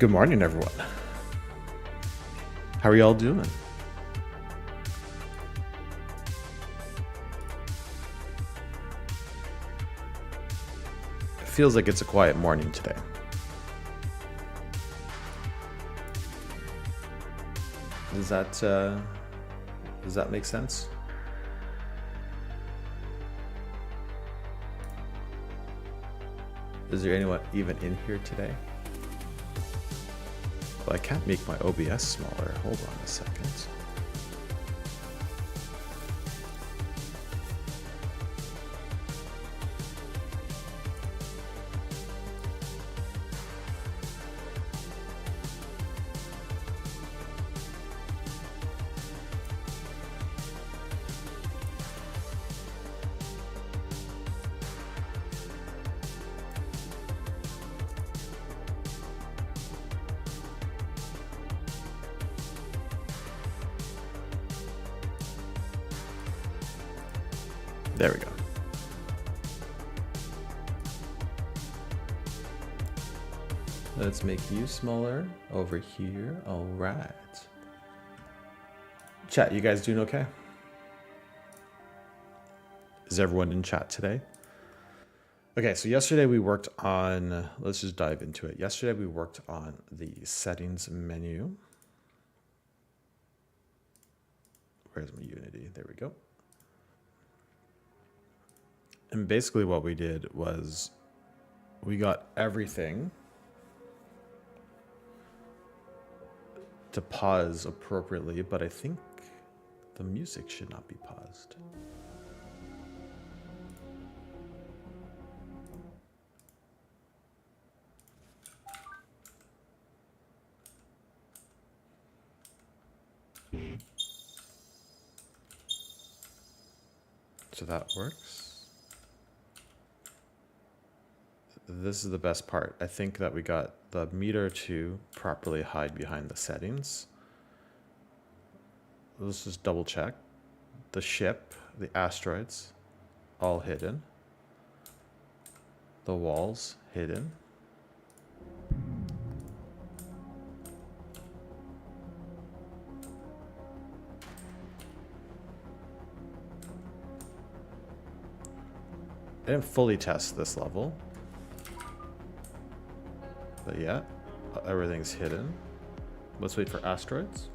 Good morning, everyone. How are y'all doing? It feels like it's a quiet morning today. Does that make sense? Is there anyone even in here today? Well, I can't make my OBS smaller. Hold on a second. There we go. Let's make you smaller over here. All right. Chat, you guys doing okay? Is everyone in chat today? Okay, so yesterday we worked on, let's just dive into it. Yesterday we worked on the settings menu. Where's my Unity? There we go. And basically what we did was we got everything to pause appropriately, but I think the music should not be paused. So that works. This is the best part. I think that we got the meter to properly hide behind the settings. Let's just double check. The ship, the asteroids, all hidden. The walls, hidden. I didn't fully test this level. But yeah, everything's hidden. Let's wait for asteroids.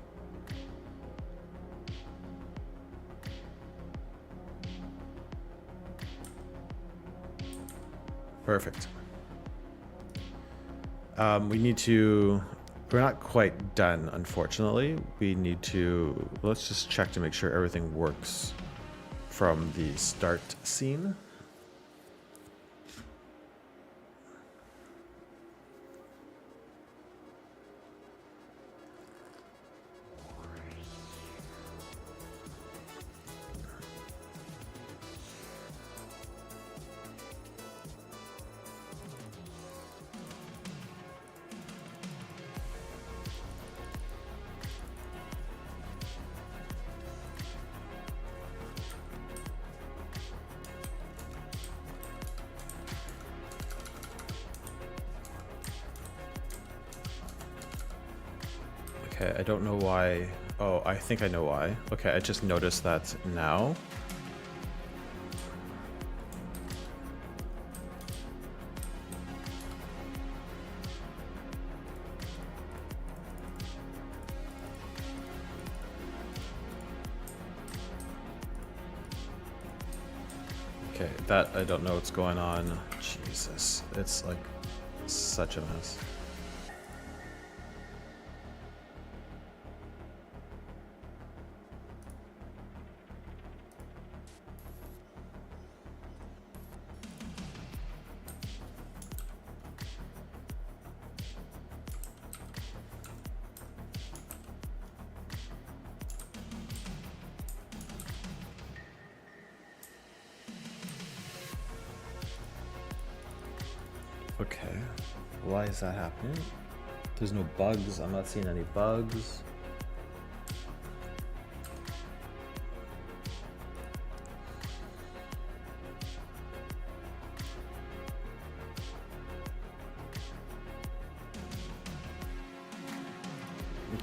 Perfect. We need to, we're not quite done, unfortunately. We need to, let's just check to make sure everything works from the start scene. Okay, I don't know why. Oh, I think I know why. Okay, I just noticed that now. Okay, that, I don't know what's going on. Jesus, it's like such a mess. Okay, why is that happening? There's no bugs. I'm not seeing any bugs.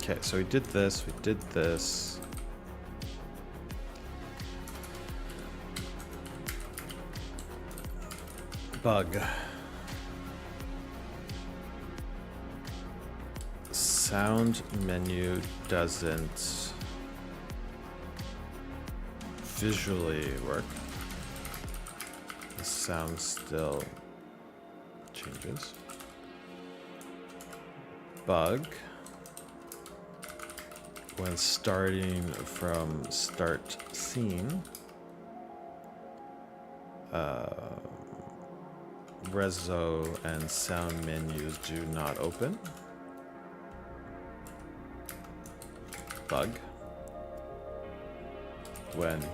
Okay, so we did this, we did this. Bug. Sound menu doesn't visually work. The sound still changes. Bug. When starting from start scene, Reso and sound menus do not open. Bug. When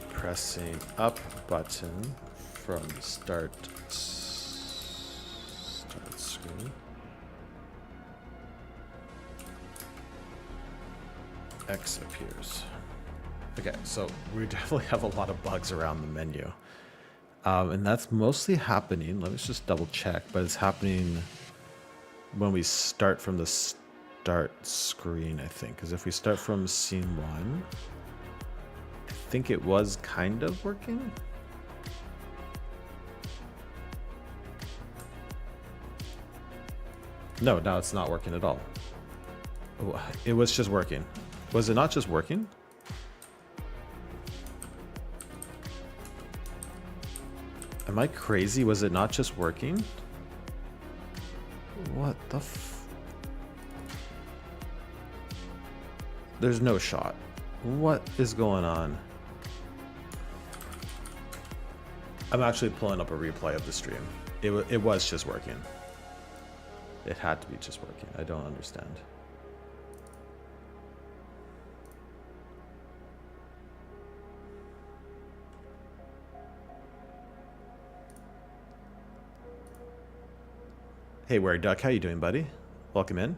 pressing up button from start screen, X appears. Okay, so we definitely have a lot of bugs around the menu. And that's mostly happening, let me just double check, but it's happening when we start from the start screen, I think. Because if we start from scene 1, I think it was kind of working. No, now it's not working at all. Oh, it was just working. Was it not just working? Am I crazy? Was it not just working? What the There's no shot. What is going on? I'm actually pulling up a replay of the stream. It was just working. It had to be just working. I don't understand. Hey, Wary Duck, how you doing, buddy? Welcome in.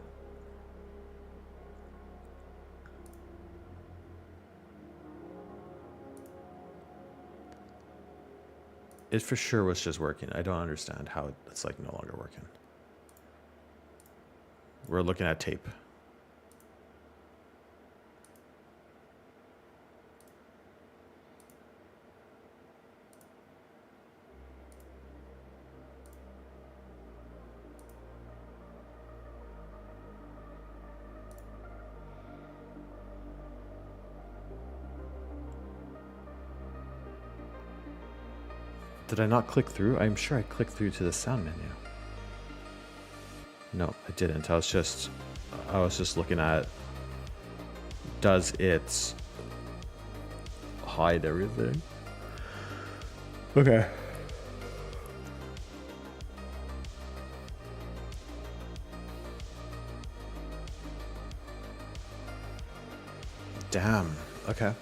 It for sure was just working. I don't understand how it's like no longer working. We're looking at tape. Did I not click through? I'm sure I clicked through to the sound menu. No, I didn't. I was just looking at, does it hide everything? Okay. Damn. Okay.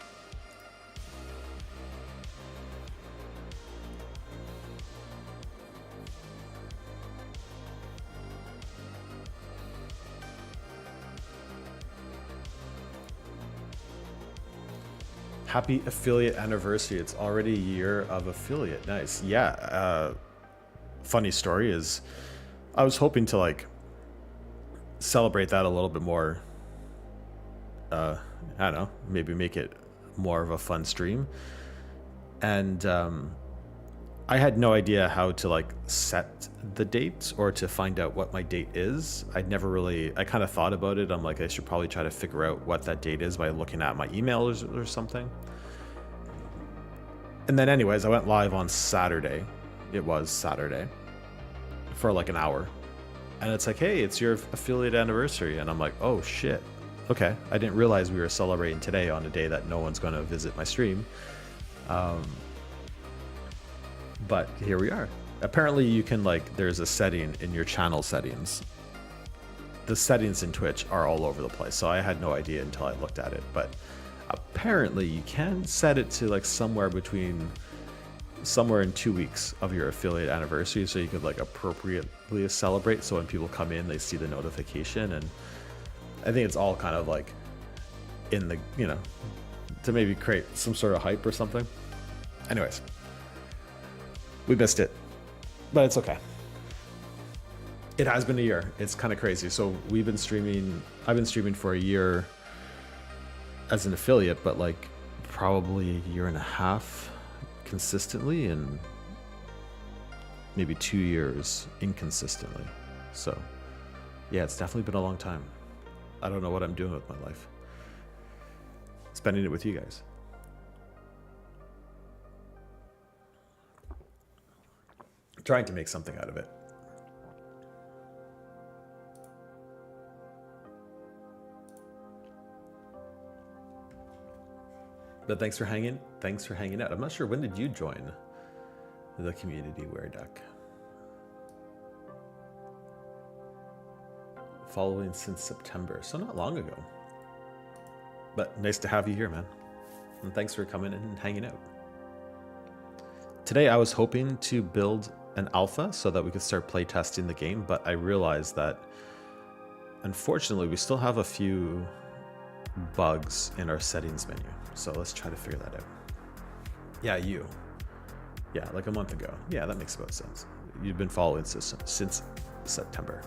Happy affiliate anniversary. It's already a year of affiliate. Nice. Yeah. Funny story is I was hoping to like celebrate that a little bit more. I don't know, maybe make it more of a fun stream. And I had no idea how to like set the date or to find out what my date is. I kind of thought about it. I'm like, I should probably try to figure out what that date is by looking at my emails or something. And then anyways, I went live on Saturday. It was Saturday for like an hour. And it's like, hey, it's your affiliate anniversary. And I'm like, oh shit. Okay. I didn't realize we were celebrating today on a day that no one's going to visit my stream. But here we are. Apparently you can like, there's a setting in your channel settings. The settings in Twitch are all over the place. So I had no idea until I looked at it, but apparently you can set it to like somewhere in 2 weeks of your affiliate anniversary. So you could like appropriately celebrate. So when people come in, they see the notification. And I think it's all kind of like in the, to maybe create some sort of hype or something. Anyways. We missed it, but it's okay. It has been a year. It's kind of crazy. So we've been streaming I've been streaming for a year as an affiliate, but like probably a year and a half consistently, and maybe 2 years inconsistently. So yeah, it's definitely been a long time. I don't know what I'm doing with my life. Spending it with you guys. Trying to make something out of it. But thanks for hanging out. I'm not sure, when did you join the community Wear Duck? Following since September, so not long ago. But nice to have you here, man. And thanks for coming and hanging out. Today I was hoping to build an alpha so that we could start playtesting the game, but I realized that unfortunately we still have a few bugs in our settings menu. So let's try to figure that out. Yeah, you. Yeah, like a month ago. Yeah, that makes about sense. You've been following since September.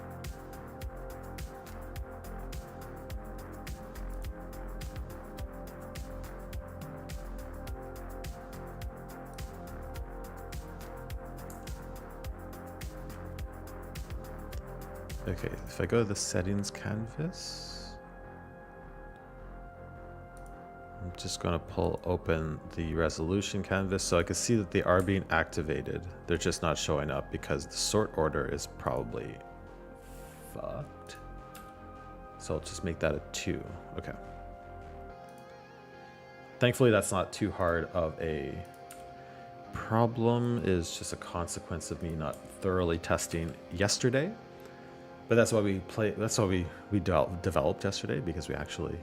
Okay, if I go to the settings canvas, I'm just going to pull open the resolution canvas so I can see that they are being activated. They're just not showing up because the sort order is probably fucked. So I'll just make that a 2. Okay. Thankfully, that's not too hard of a problem. It's just a consequence of me not thoroughly testing yesterday. But that's why we play. That's why we developed yesterday, because we actually,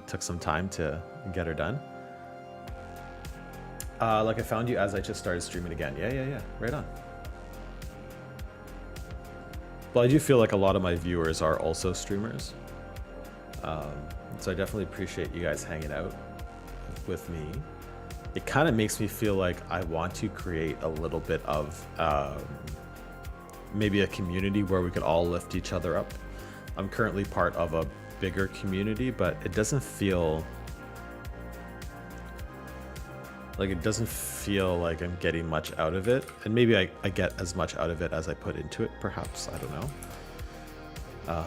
took some time to get her done. Like I found you as I just started streaming again. Yeah. Right on. Well, I do feel like a lot of my viewers are also streamers, so I definitely appreciate you guys hanging out with me. It kind of makes me feel like I want to create a little bit of. Maybe a community where we could all lift each other up. I'm currently part of a bigger community, but it doesn't feel like I'm getting much out of it. And maybe I get as much out of it as I put into it, perhaps. I don't know.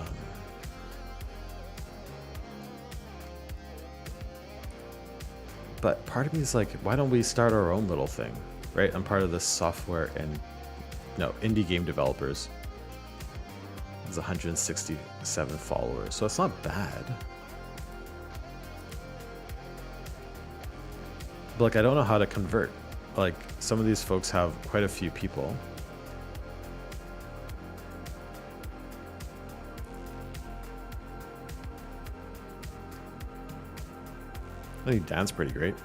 But part of me is like, why don't we start our own little thing, right? I'm part of this software and indie game developers. There's 167 followers, so it's not bad. But like, I don't know how to convert. Like, some of these folks have quite a few people. I think Dan's pretty great.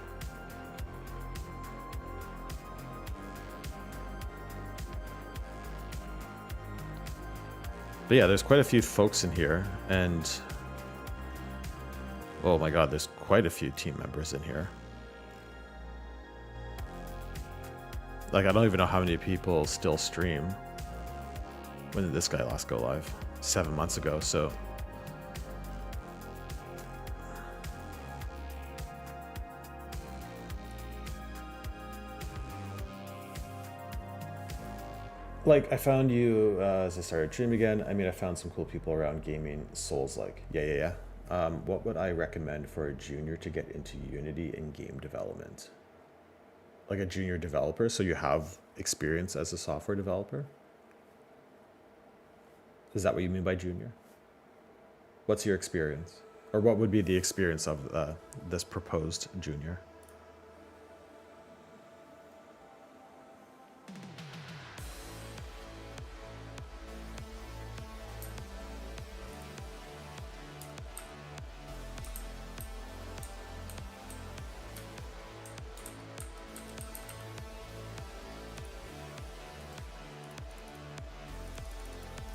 But yeah, there's quite a few folks in here, and oh my god, there's quite a few team members in here. Like, I don't even know how many people still stream. When did this guy last go live? 7 months ago, so. Like, I found you as I started streaming again. I mean, I found some cool people around gaming, Souls-like. Yeah. What would I recommend for a junior to get into Unity and game development? Like a junior developer, so you have experience as a software developer? Is that what you mean by junior? What's your experience? Or what would be the experience of this proposed junior?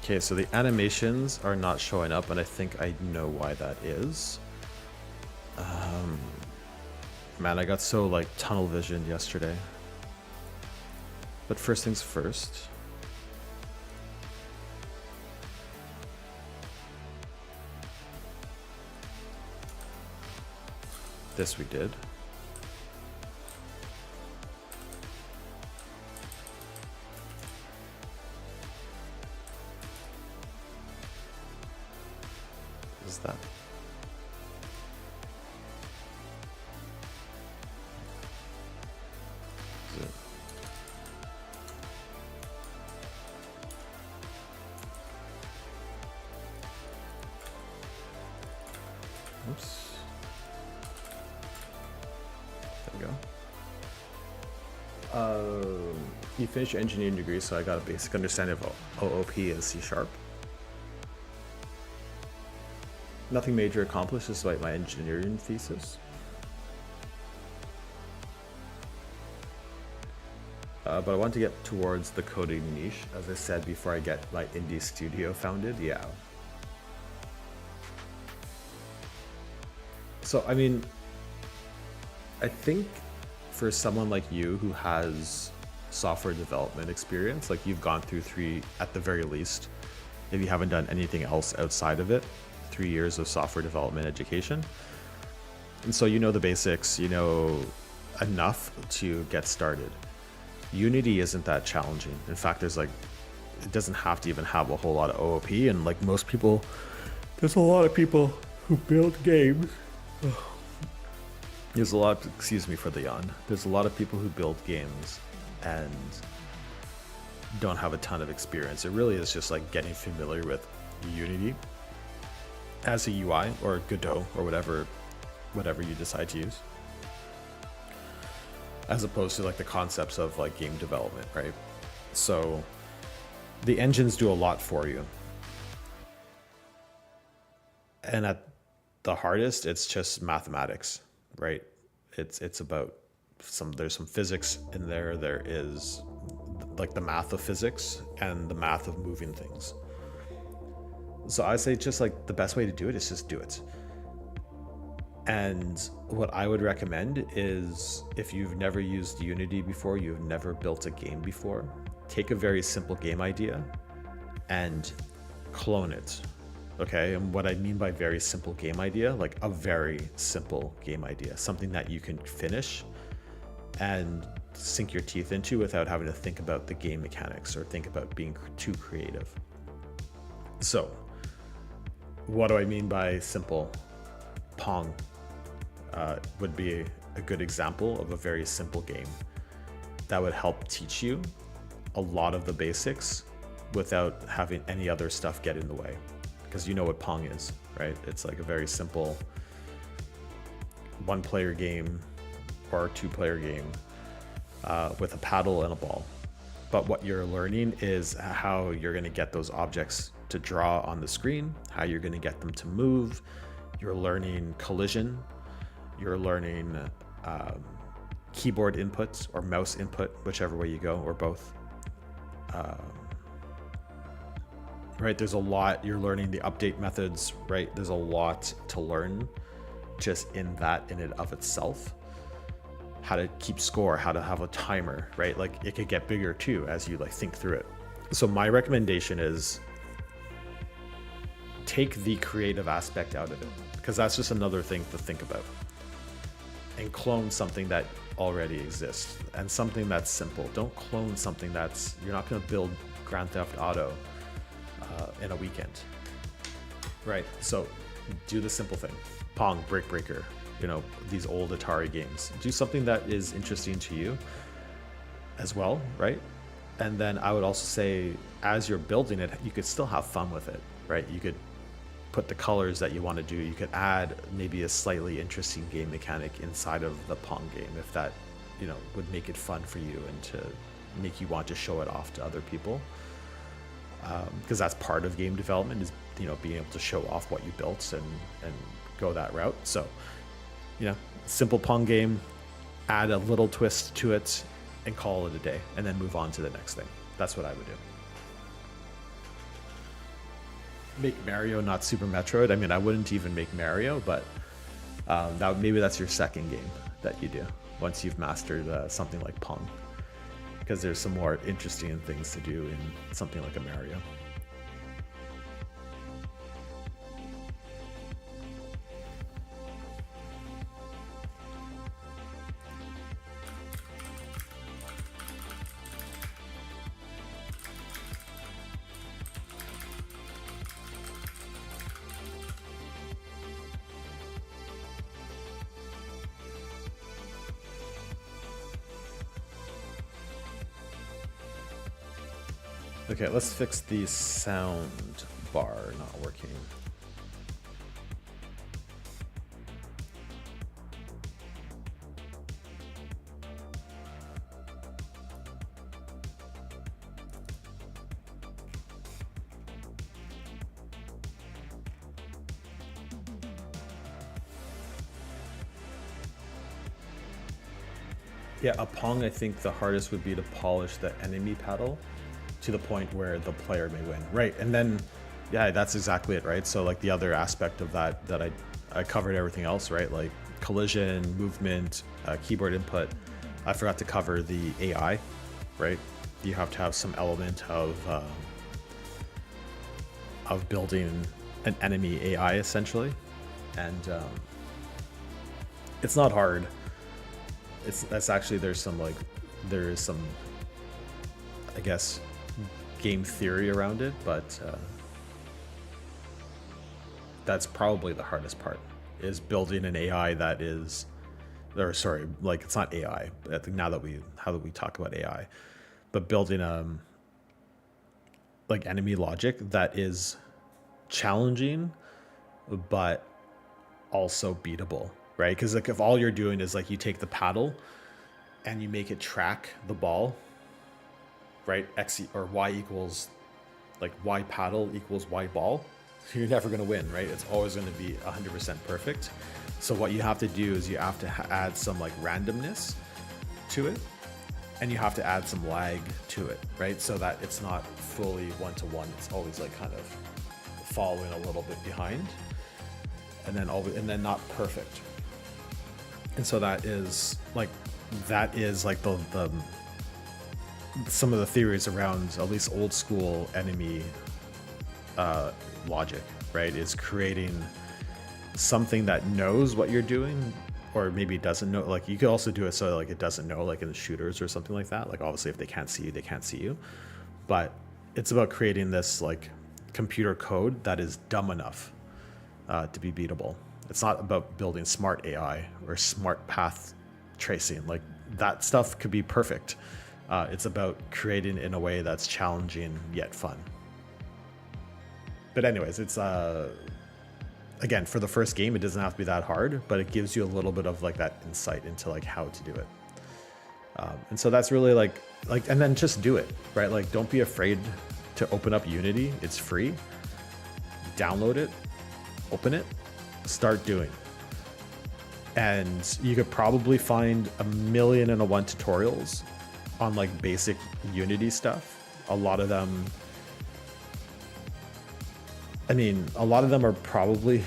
Okay, so the animations are not showing up, and I think I know why that is. Man, I got so like tunnel visioned yesterday. But first things first. This we did. Is that? Is it? Oops. There we go. You finished your engineering degree, so I got a basic understanding of OOP and C#. Nothing major accomplished despite my engineering thesis. But I want to get towards the coding niche, as I said, before I get my indie studio founded. Yeah. So, I mean, I think for someone like you who has software development experience, like you've gone through 3, at the very least, if you haven't done anything else outside of it, 3 years of software development education. And so you know the basics, you know enough to get started. Unity isn't that challenging. In fact, there's like, it doesn't have to even have a whole lot of OOP, and like most people, there's a lot of people who build games. There's a lot, excuse me for the yawn. There's a lot of people who build games and don't have a ton of experience. It really is just like getting familiar with Unity as a UI or Godot or whatever you decide to use, as opposed to like the concepts of like game development, right? So the engines do a lot for you. And at the hardest, it's just mathematics, right? It's about there's some physics in there. There is like the math of physics and the math of moving things. So I say just like the best way to do it is just do it. And what I would recommend is, if you've never used Unity before, you've never built a game before, take a very simple game idea and clone it. Okay, and what I mean by very simple game idea, like a very simple game idea, something that you can finish and sink your teeth into without having to think about the game mechanics or think about being too creative. So, what do I mean by simple? Pong would be a good example of a very simple game that would help teach you a lot of the basics without having any other stuff get in the way. Because you know what Pong is, right? It's like a very simple 1-player game or 2-player game with a paddle and a ball. But what you're learning is how you're going to get those objects to draw on the screen, how you're going to get them to move. You're learning collision. You're learning keyboard inputs or mouse input, whichever way you go, or both. Right, there's a lot. You're learning the update methods, right? There's a lot to learn just in and of itself. How to keep score, how to have a timer, right? Like it could get bigger too as you like think through it. So my recommendation is take the creative aspect out of it, because that's just another thing to think about, and clone something that already exists and something that's simple. Don't clone something that's, you're not going to build Grand Theft Auto in a weekend, right? So do the simple thing. Pong, Brick Breaker, you know, these old Atari games. Do something that is interesting to you as well, right? And then I would also say, as you're building it, you could still have fun with it, right? You could put the colors that you want to do. You could add maybe a slightly interesting game mechanic inside of the Pong game, if that, you know, would make it fun for you and to make you want to show it off to other people. Because that's part of game development, is, you know, being able to show off what you built and go that route. So, you know, simple Pong game, add a little twist to it and call it a day, and then move on to the next thing. That's what I would do. Make Mario, not Super Metroid. I mean, I wouldn't even make Mario, but maybe that's your second game that you do once you've mastered something like Pong, because there's some more interesting things to do in something like a Mario. Okay, let's fix the sound bar not working. Yeah, a Pong, I think the hardest would be to polish the enemy paddle to the point where the player may win. Right. And then, yeah, that's exactly it, right? So like the other aspect of that I covered everything else, right? Like collision, movement, keyboard input. I forgot to cover the AI, right? You have to have some element of building an enemy AI essentially. And it's not hard. That's actually there is some I guess game theory around it, but that's probably the hardest part is building an AI that is, or sorry, like it's not AI. I think now that we talk about AI, but building like enemy logic that is challenging, but also beatable, right? Because like if all you're doing is like you take the paddle and you make it track the ball, right? X or Y equals like Y paddle equals Y ball, you're never going to win, right? It's always going to be 100% perfect. So what you have to do is you have to add some like randomness to it, and you have to add some lag to it, right? So that it's not fully one-to-one. It's always like kind of following a little bit behind, and then not perfect. And so that is like the some of the theories around at least old school enemy logic, right? Is creating something that knows what you're doing, or maybe doesn't know. Like you could also do it so like it doesn't know, like in the shooters or something like that. Like obviously if they can't see you, they can't see you. But it's about creating this like computer code that is dumb enough to be beatable. It's not about building smart AI or smart path tracing. Like that stuff could be perfect. It's about creating in a way that's challenging yet fun. But anyways, it's again, for the first game, it doesn't have to be that hard, but it gives you a little bit of like that insight into like how to do it. And so that's really like, and then just do it, right? Like, don't be afraid to open up Unity. It's free. Download it, open it, start doing. And you could probably find 1,000,001 tutorials on like basic Unity stuff. A lot of them are probably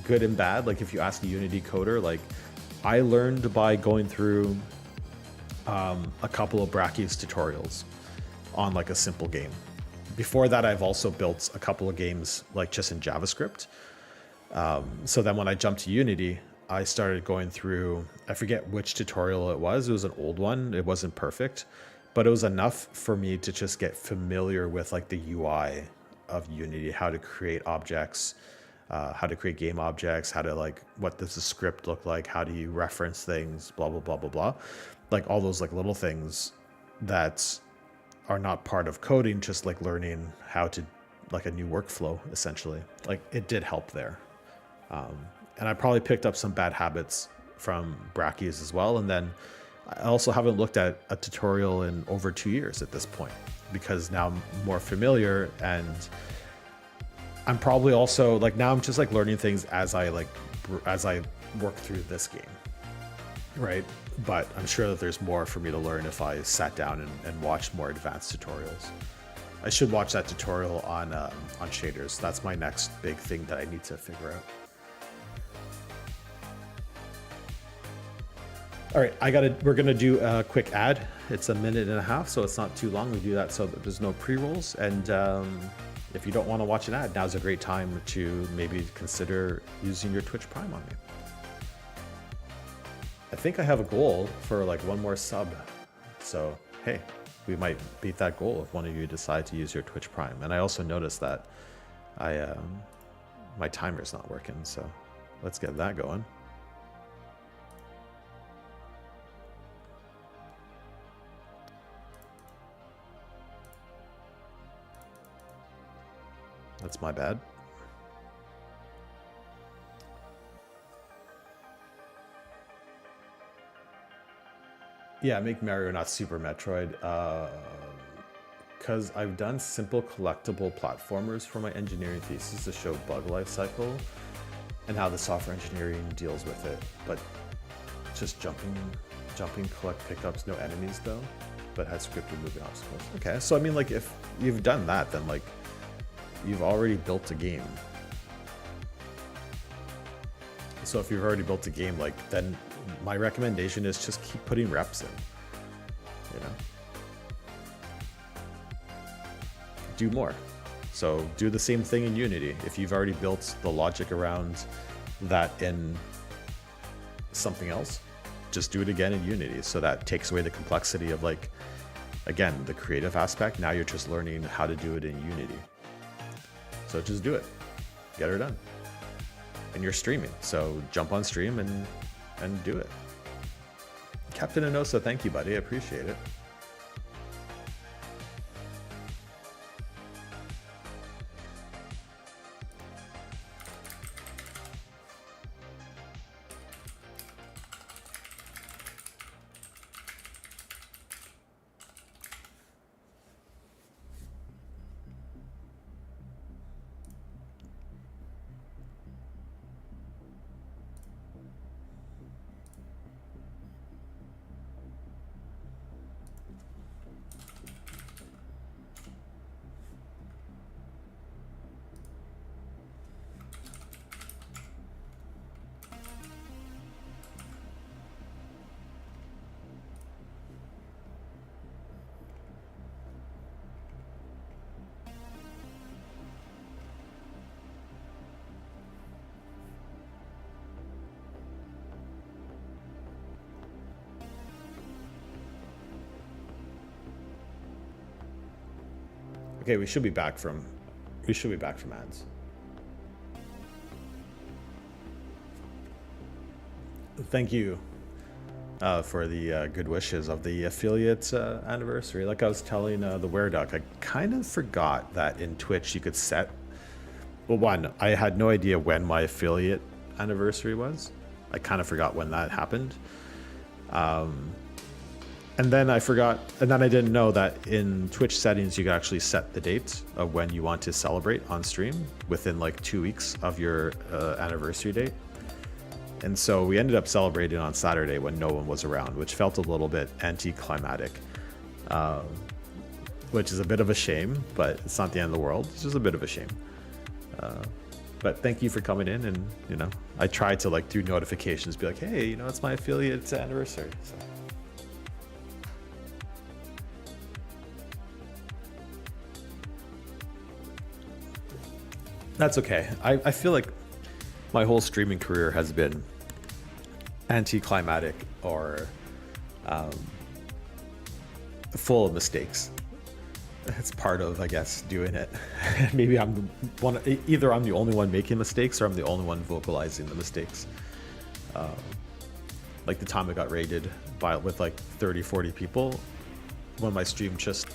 good and bad. Like if you ask a Unity coder, like I learned by going through a couple of Brachy's tutorials on like a simple game. Before that, I've also built a couple of games like just in JavaScript. So then when I jumped to Unity, I started going through, I forget which tutorial it was. It was an old one. It wasn't perfect, but it was enough for me to just get familiar with like the UI of Unity, how to create objects, how to create game objects, how to like, what does the script look like? How do you reference things, blah, blah, blah, blah, blah. Like all those like little things that are not part of coding, just like learning how to like a new workflow, essentially. Like it did help there. And I probably picked up some bad habits from Brachy's as well. And then I also haven't looked at a tutorial in over 2 years at this point, because now I'm more familiar, and I'm probably also like, now I'm just like learning things as I work through this game, right? But I'm sure that there's more for me to learn if I sat down and watched more advanced tutorials. I should watch that tutorial on shaders. That's my next big thing that I need to figure out. All right, we're gonna do a quick ad. It's 1.5 minutes, so it's not too long. We do that so that there's no pre-rolls. And if you don't want to watch an ad, now's a great time to maybe consider using your Twitch Prime on me. I think I have a goal for like one more sub. So, hey, we might beat that goal if one of you decide to use your Twitch Prime. And I also noticed that my timer's not working, so let's get that going. That's my bad. Yeah, make Mario not Super Metroid. Because I've done simple collectible platformers for my engineering thesis to show bug life cycle and how the software engineering deals with it. But just jumping, collect pickups, no enemies though, but has scripted moving obstacles. Okay, so I mean, like, if you've done that, then like you've already built a game. So if you've already built a game, like, then my recommendation is just keep putting reps in, you know? Do more. So do the same thing in Unity. If you've already built the logic around that in something else, just do it again in Unity. So that takes away the complexity of, like, again, the creative aspect. Now you're just learning how to do it in Unity. So just do it, get her done. And you're streaming, so jump on stream and do it. Captain Enosa, thank you, buddy. I appreciate it. Okay, we should be back from ads. Thank you for the good wishes of the affiliate anniversary. Like I was telling the Wereduck, I kind of forgot that in Twitch you could set. Well, one, I had no idea when my affiliate anniversary was. I kind of forgot when that happened. And then I forgot, and then I didn't know that in Twitch settings, you could actually set the date of when you want to celebrate on stream within like 2 weeks of your anniversary date. And so we ended up celebrating on Saturday when no one was around, which felt a little bit anticlimactic, which is a bit of a shame, but it's not the end of the world. It's just a bit of a shame. But thank you for coming in, and, you know, I tried to, like, through notifications be like, hey, you know, it's my affiliate's anniversary. So. That's okay. I feel like my whole streaming career has been anticlimactic or full of mistakes. It's part of, I guess, doing it. Maybe either I'm the only one making mistakes or I'm the only one vocalizing the mistakes. Like the time I got raided with like 30, 40 people when my stream just...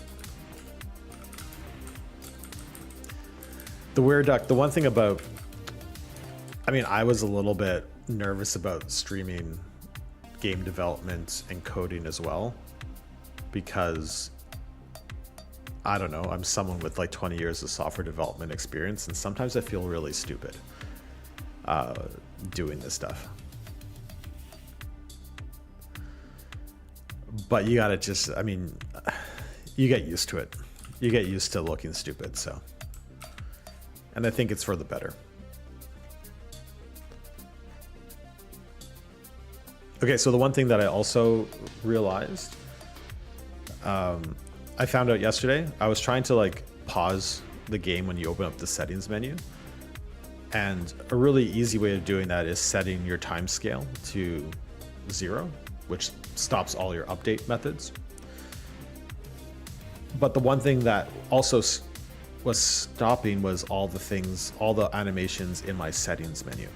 The Wereduck, the one thing about, I mean, I was a little bit nervous about streaming game development and coding as well, because, I don't know, I'm someone with like 20 years of software development experience, and sometimes I feel really stupid doing this stuff. But you gotta just, I mean, you get used to it. You get used to looking stupid, so. And I think it's for the better. Okay, so the one thing that I also realized, I found out yesterday, I was trying to like pause the game when you open up the settings menu. And a really easy way of doing that is setting your time scale to 0, which stops all your update methods. But the one thing that also was stopping was all the animations in my settings menu.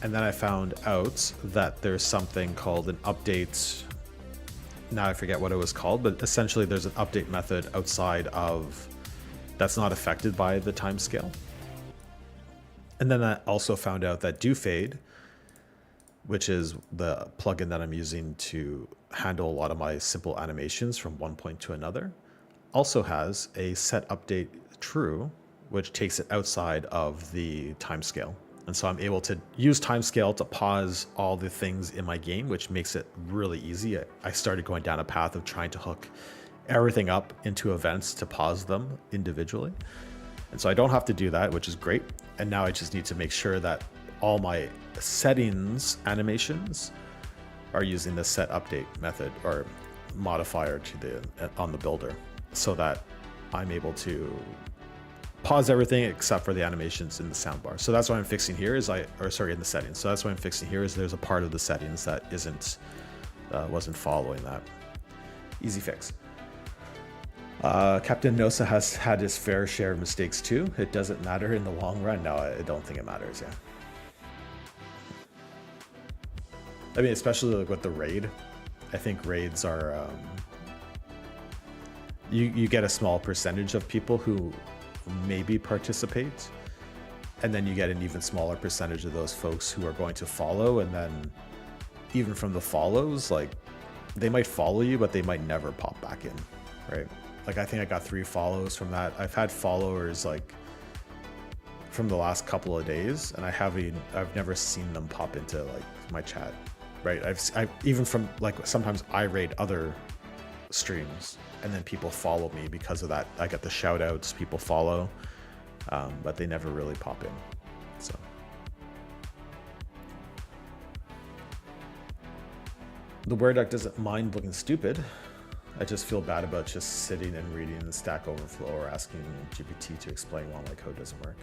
And then I found out that there's something called an update. Now I forget what it was called, but essentially there's an update method outside of That's not affected by the time scale. And then I also found out that do fade, which is the plugin that I'm using to handle a lot of my simple animations from one point to another, also has a set update true, which takes it outside of the timescale. And so I'm able to use timescale to pause all the things in my game, which makes it really easy. I started going down a path of trying to hook everything up into events to pause them individually. And so I don't have to do that, which is great. And now I just need to make sure that all my settings animations are using the set update method or modifier to the on the builder, so that I'm able to pause everything except for the animations in the soundbar. So that's what I'm fixing here is in the settings. So that's what I'm fixing here is there's a part of the settings that wasn't following that. Easy fix. Captain Nosa has had his fair share of mistakes too. It doesn't matter in the long run. No, I don't think it matters. Yeah. I mean, especially like with the raid, I think raids are, you get a small percentage of people who maybe participate, and then you get an even smaller percentage of those folks who are going to follow, and then even from the follows, like they might follow you, but they might never pop back in, right? Like I think I got 3 follows from that. I've had followers like from the last couple of days, and I've never seen them pop into like my chat, right? I've even from like sometimes I raid other streams and then people follow me because of that. I get the shout outs, people follow, but they never really pop in. So the Word Doc doesn't mind looking stupid. I just feel bad about just sitting and reading the Stack Overflow or asking GPT to explain why my code doesn't work.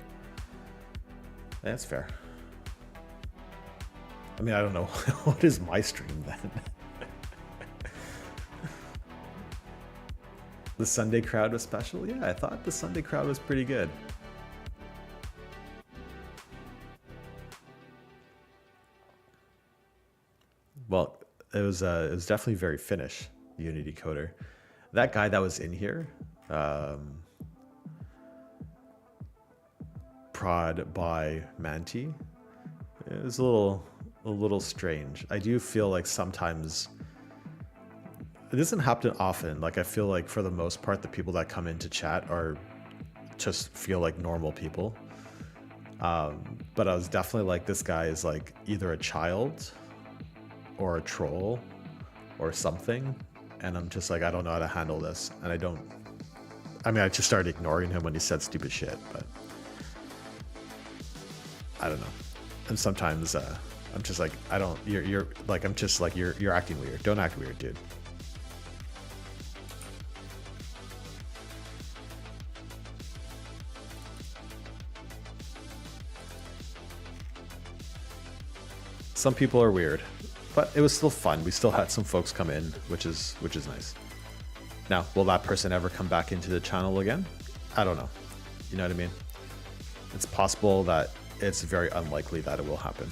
That's fair. I mean, I don't know. What is my stream then? The Sunday crowd was special? Yeah, I thought the Sunday crowd was pretty good. Well, it was definitely very Finnish, Unity coder. That guy that was in here, prod by Manti, it was a little strange. I do feel like sometimes it doesn't happen often. Like I feel like for the most part, the people that come into chat are just feel like normal people. But I was definitely like, this guy is like either a child or a troll or something. And I'm just like, I don't know how to handle this. And I just started ignoring him when he said stupid shit, but I don't know. And sometimes I'm just like, you're like, I'm just like, you're acting weird. Don't act weird, dude. Some people are weird, but it was still fun. We still had some folks come in, which is nice. Now, will that person ever come back into the channel again? I don't know. You know what I mean? It's possible that it's very unlikely that it will happen.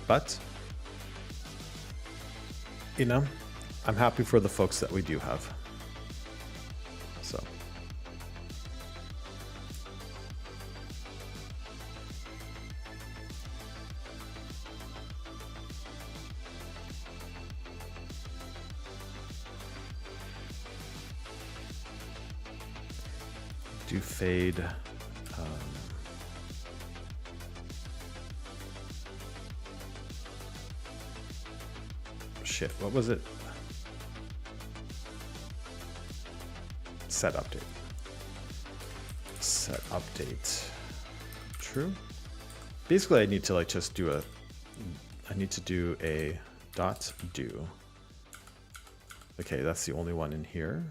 But, you know, I'm happy for the folks that we do have. So. Do fade. Shit, what was it? Set update. Set update. True. Basically, I need to like just do I need to do a dot do. Okay, that's the only one in here.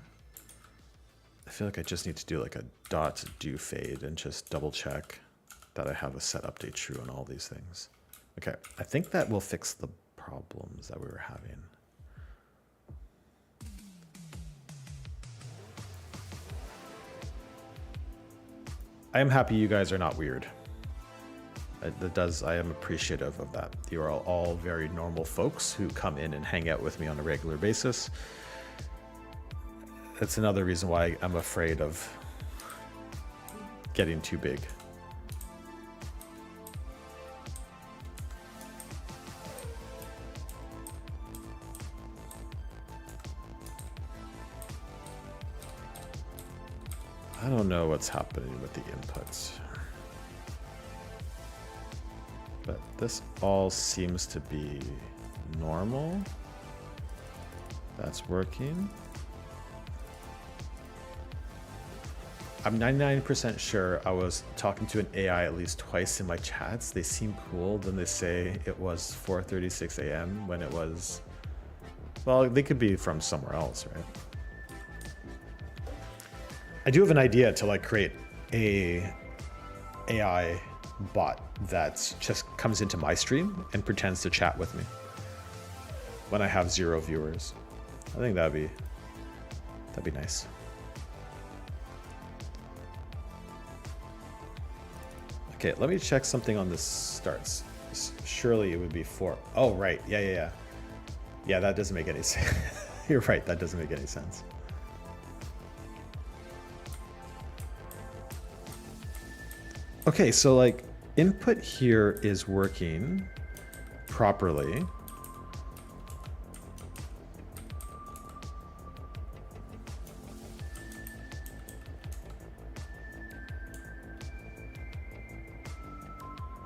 I feel like I just need to do like a dot do fade and just double check that I have a set update true on all these things. Okay, I think that will fix the problems that we were having. I am happy you guys are not weird. I am appreciative of that. You are all very normal folks who come in and hang out with me on a regular basis. That's another reason why I'm afraid of getting too big. I don't know what's happening with the inputs, but this all seems to be normal. That's working. I'm 99% sure I was talking to an AI at least twice in my chats. They seem cool. Then they say it was 4:36 a.m. when it was, well, they could be from somewhere else, right? I do have an idea to like create a AI bot that just comes into my stream and pretends to chat with me when I have 0 viewers. I think that'd be nice. Okay, let me check something on this starts. Surely it would be 4. Oh, right. Yeah. Yeah, that doesn't make any sense. You're right. That doesn't make any sense. Okay, so like input here is working properly.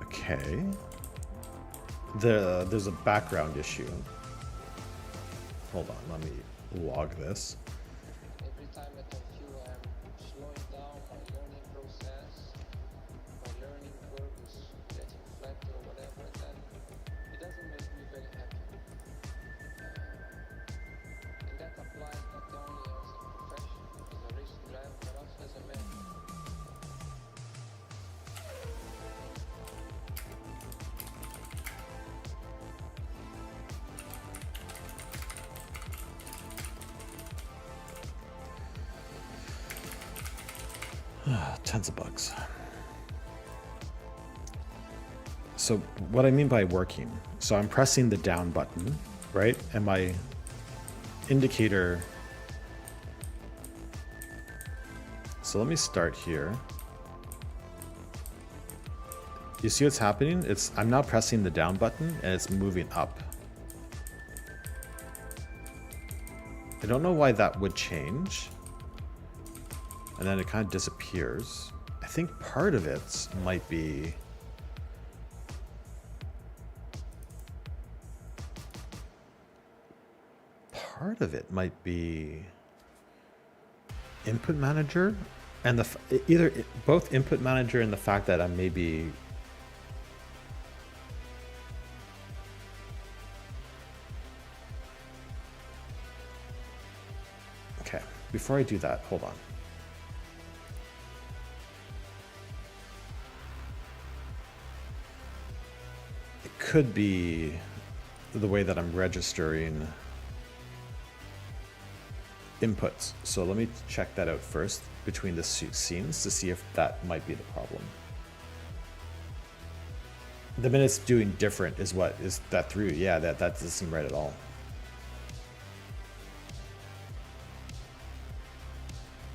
Okay. There's a background issue. Hold on, let me log this. Every time that I feel I'm slowing down my learning process, my learning curve is getting flatter or whatever, then it doesn't make me very happy. And that applies not only as a profession, as a racing driver, but also as a man. Tons of bugs. So what I mean by working, so I'm pressing the down button, right? And my indicator. So let me start here. You see what's happening? I'm now pressing the down button and it's moving up. I don't know why that would change. And then it kind of disappears. I think part of it might be input manager and both input manager and the fact that I'm maybe okay. Before I do that, hold on. Could be the way that I'm registering inputs. So let me check that out first between the scenes to see if that might be the problem. The minutes doing different is what is that through? Yeah, that doesn't seem right at all.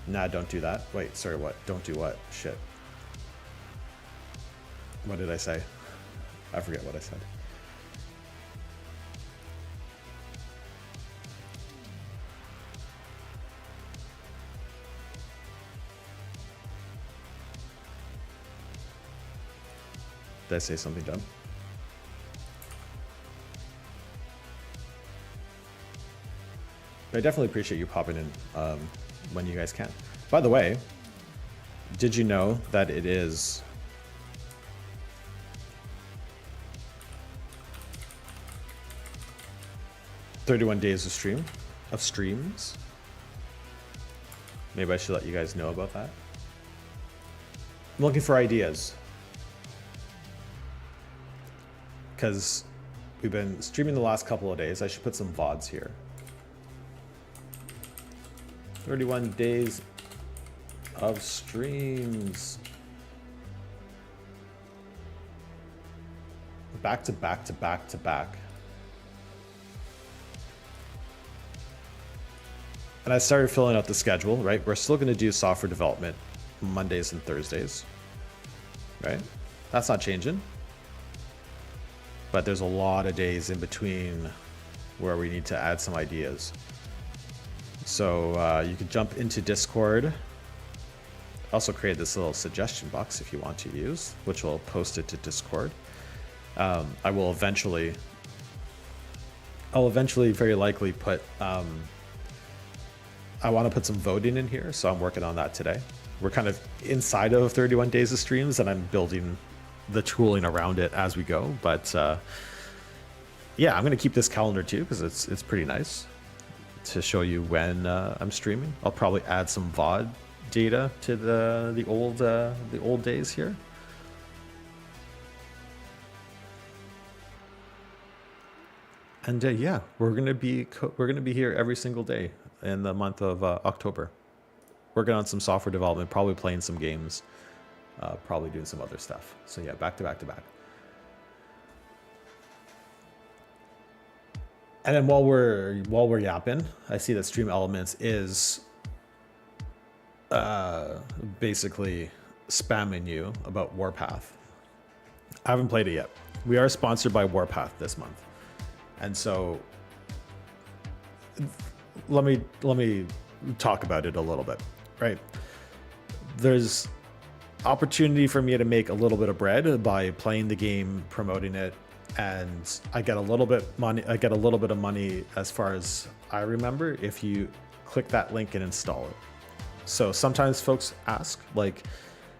Nah, don't do that. Wait, sorry, what? Don't do what? Shit. What did I say? I forget what I said. Did I say something dumb? But I definitely appreciate you popping in when you guys can. By the way, did you know that it is $31 days of streams? Maybe I should let you guys know about that. I'm looking for ideas. because we've been streaming the last couple of days. I should put some VODs here. 31 days of streams. Back to back to back to back. And I started filling out the schedule, right? We're still going to do software development Mondays and Thursdays, right? That's not changing. But there's a lot of days in between where we need to add some ideas. So you can jump into Discord. Also create this little suggestion box if you want to use, which will post it to Discord. I'll eventually very likely put, I want to put some voting in here, so I'm working on that today. We're kind of inside of 31 days of streams, and I'm building the tooling around it as we go. But yeah, I'm going to keep this calendar too, because it's pretty nice to show you when I'm streaming. I'll probably add some VOD data to the old days here. And yeah, we're gonna be here every single day in the month of October, working on some software development, probably playing some games, probably doing some other stuff. So yeah, back to back to back. And then while we're yapping, I see that Stream Elements is basically spamming you about Warpath. I haven't played it yet. We are sponsored by Warpath this month. And so let me talk about it a little bit, right? There's opportunity for me to make a little bit of bread by playing the game, promoting it, and I get a little bit of money as far as I remember if you click that link and install it. So sometimes folks ask, like,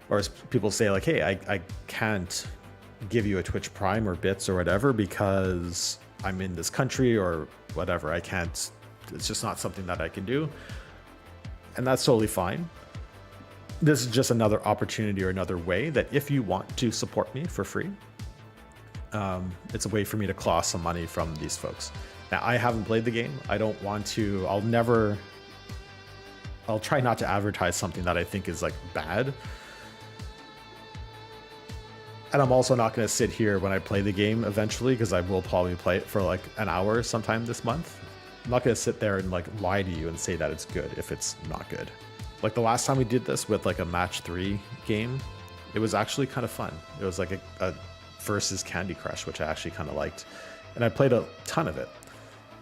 or as people say, like, hey, I can't give you a Twitch Prime or bits or whatever because I'm in this country or whatever. I can't, it's just not something that I can do. And that's totally fine. This is just another opportunity or another way that if you want to support me for free, it's a way for me to claw some money from these folks. Now, I haven't played the game. I don't want to, I'll try not to advertise something that I think is like bad. And I'm also not going to sit here when I play the game eventually, because I will probably play it for like an hour sometime this month. I'm not going to sit there and like lie to you and say that it's good if it's not good. Like the last time we did this with like a match 3 game, it was actually kind of fun. It was like a versus Candy Crush, which I actually kind of liked. And I played a ton of it.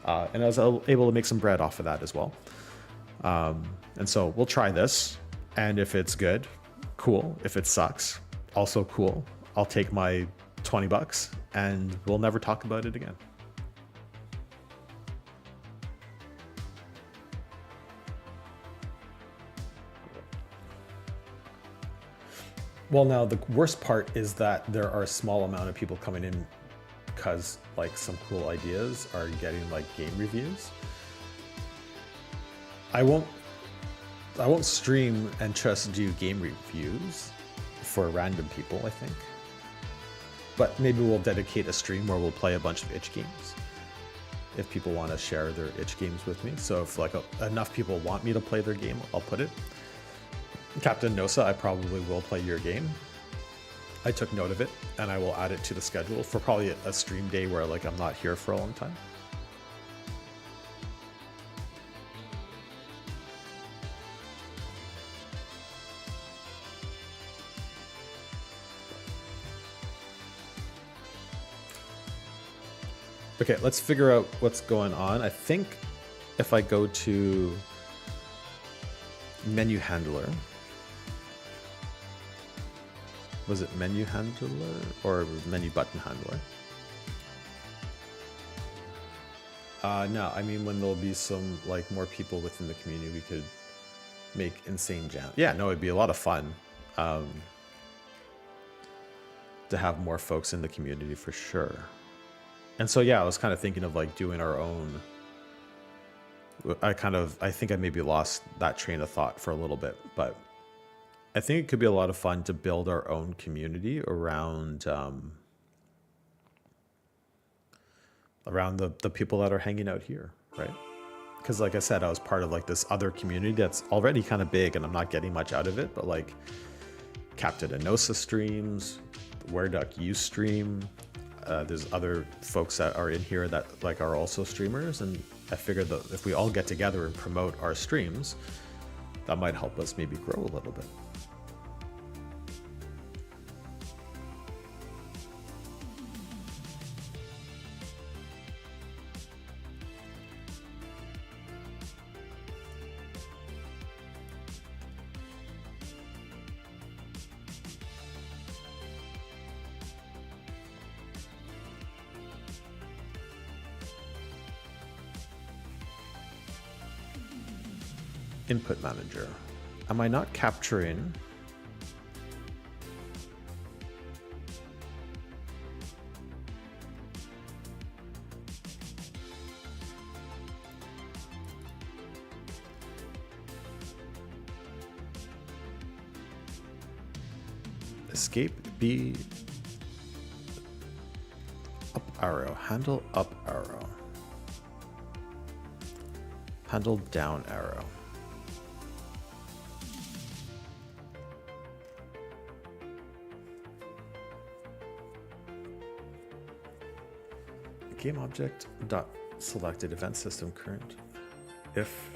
And I was able to make some bread off of that as well. And so we'll try this. And if it's good, cool. If it sucks, also cool. I'll take my $20 and we'll never talk about it again. Well, now the worst part is that there are a small amount of people coming in because like some cool ideas are getting like game reviews. I won't stream and just do game reviews for random people, I think. But maybe we'll dedicate a stream where we'll play a bunch of itch games if people want to share their itch games with me. So if like enough people want me to play their game, I'll put it. Captain Nosa, I probably will play your game. I took note of it and I will add it to the schedule for probably a stream day where like I'm not here for a long time. Okay, let's figure out what's going on. I think if I go to menu handler, was it menu handler or menu button handler? No, I mean when there'll be some like more people within the community, we could make insane jam. Yeah, no, it'd be a lot of fun to have more folks in the community for sure. And so, yeah, I was kind of thinking of like doing our own. I think I maybe lost that train of thought for a little bit, but I think it could be a lot of fun to build our own community around around the people that are hanging out here, right? Because like I said, I was part of like this other community that's already kind of big and I'm not getting much out of it, but like Captain Enosa streams, Where Duck You stream. There's other folks that are in here that like are also streamers, and I figured that if we all get together and promote our streams, that might help us maybe grow a little bit. Input manager. Am I not capturing? Escape B. Up arrow. Handle up arrow. Handle down arrow. Game object dot selected event system current. If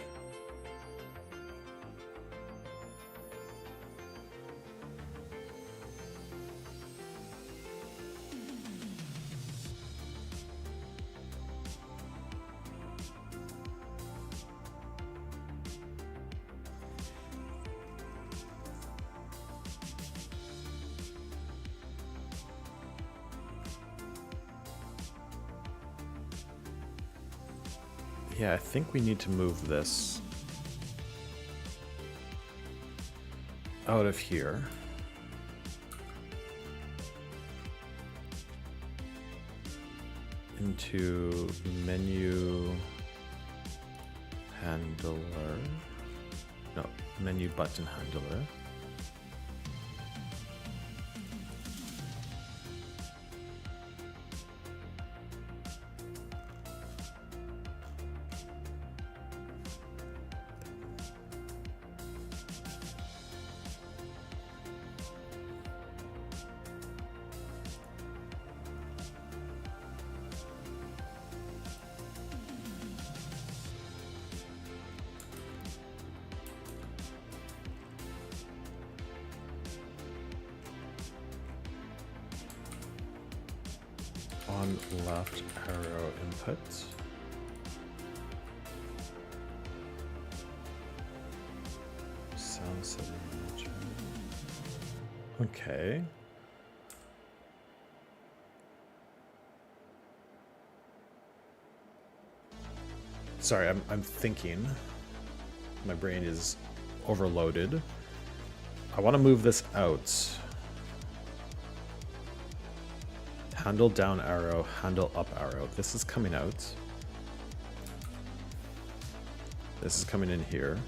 yeah, I think we need to move this out of here. Into menu handler. No, menu button handler. On left arrow input. Sound setting manager. Okay. Sorry, I'm thinking. My brain is overloaded. I want to move this out. Handle down arrow, handle up arrow. This is coming out. This is coming in here.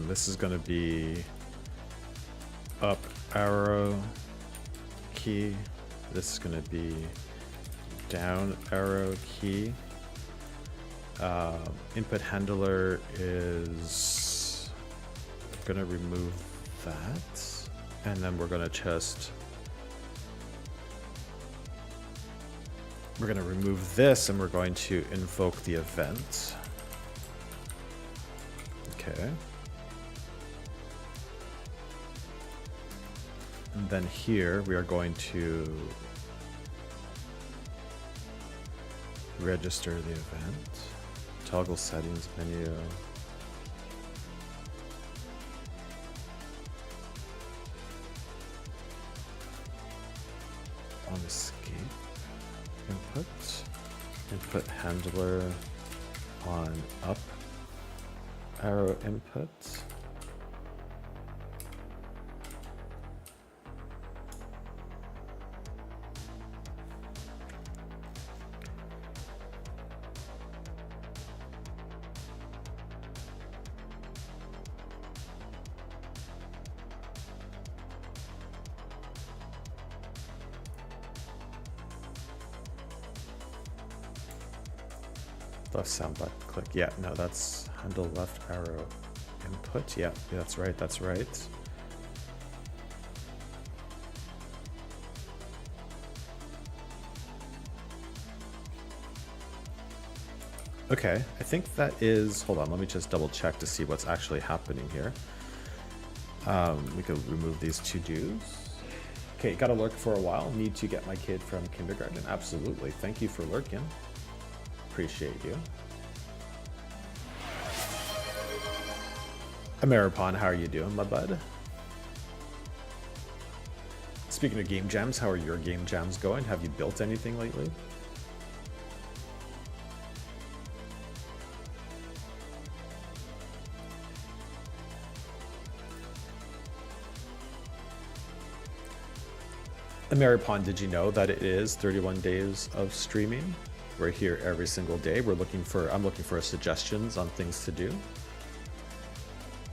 This is going to be up arrow key. This is going to be down arrow key. Input handler is going to remove that, and then we're going to remove this, and we're going to invoke the event. Okay. And then here we are going to register the event. Toggle settings menu. On escape. Input handler on up arrow input. Left sound button click. Yeah, no, that's handle left arrow input. Yeah, that's right. That's right. Okay, I think that is, hold on, let me just double check to see what's actually happening here. We could remove these to-dos. Okay, gotta lurk for a while. Need to get my kid from kindergarten. Absolutely. Thank you for lurking. Appreciate you. Ameripon, how are you doing, my bud? Speaking of game jams, how are your game jams going? Have you built anything lately? Ameripon, did you know that it is 31 days of streaming? We're here every single day. I'm looking for suggestions on things to do.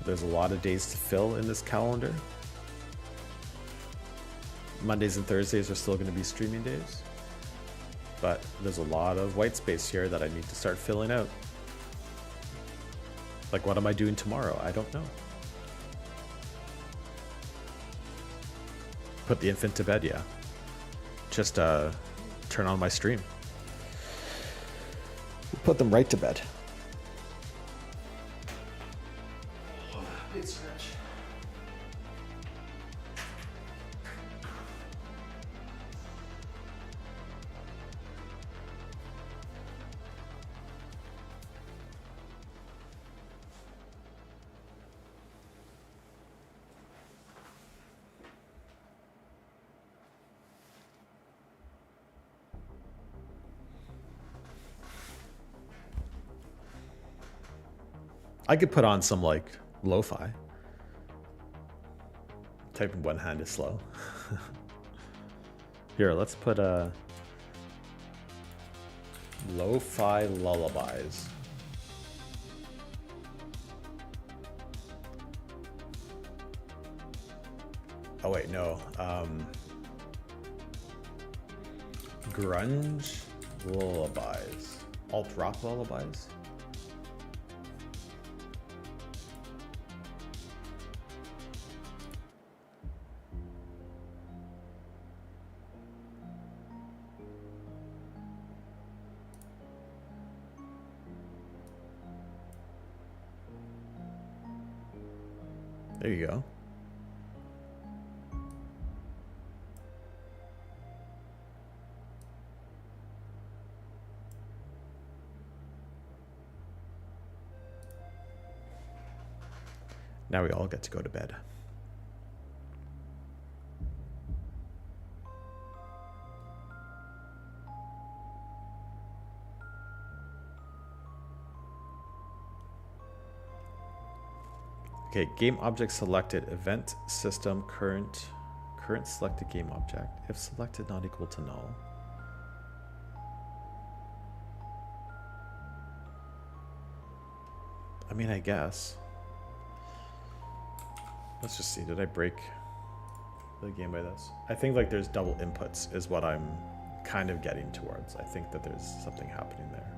There's a lot of days to fill in this calendar. Mondays and Thursdays are still going to be streaming days. But there's a lot of white space here that I need to start filling out. Like, what am I doing tomorrow? I don't know. Put the infant to bed, yeah. Just turn on my stream. Put them right to bed. Big stretch. I could put on some like lo-fi. Typing one hand is slow. Here, let's put a lo-fi lullabies. Oh wait, no. Grunge lullabies. Alt rock lullabies. There you go. Now we all get to go to bed. Okay, game object selected, event system current selected game object. If selected, not equal to null. I mean, I guess. Let's just see, did I break the game by this? I think like there's double inputs is what I'm kind of getting towards. I think that there's something happening there.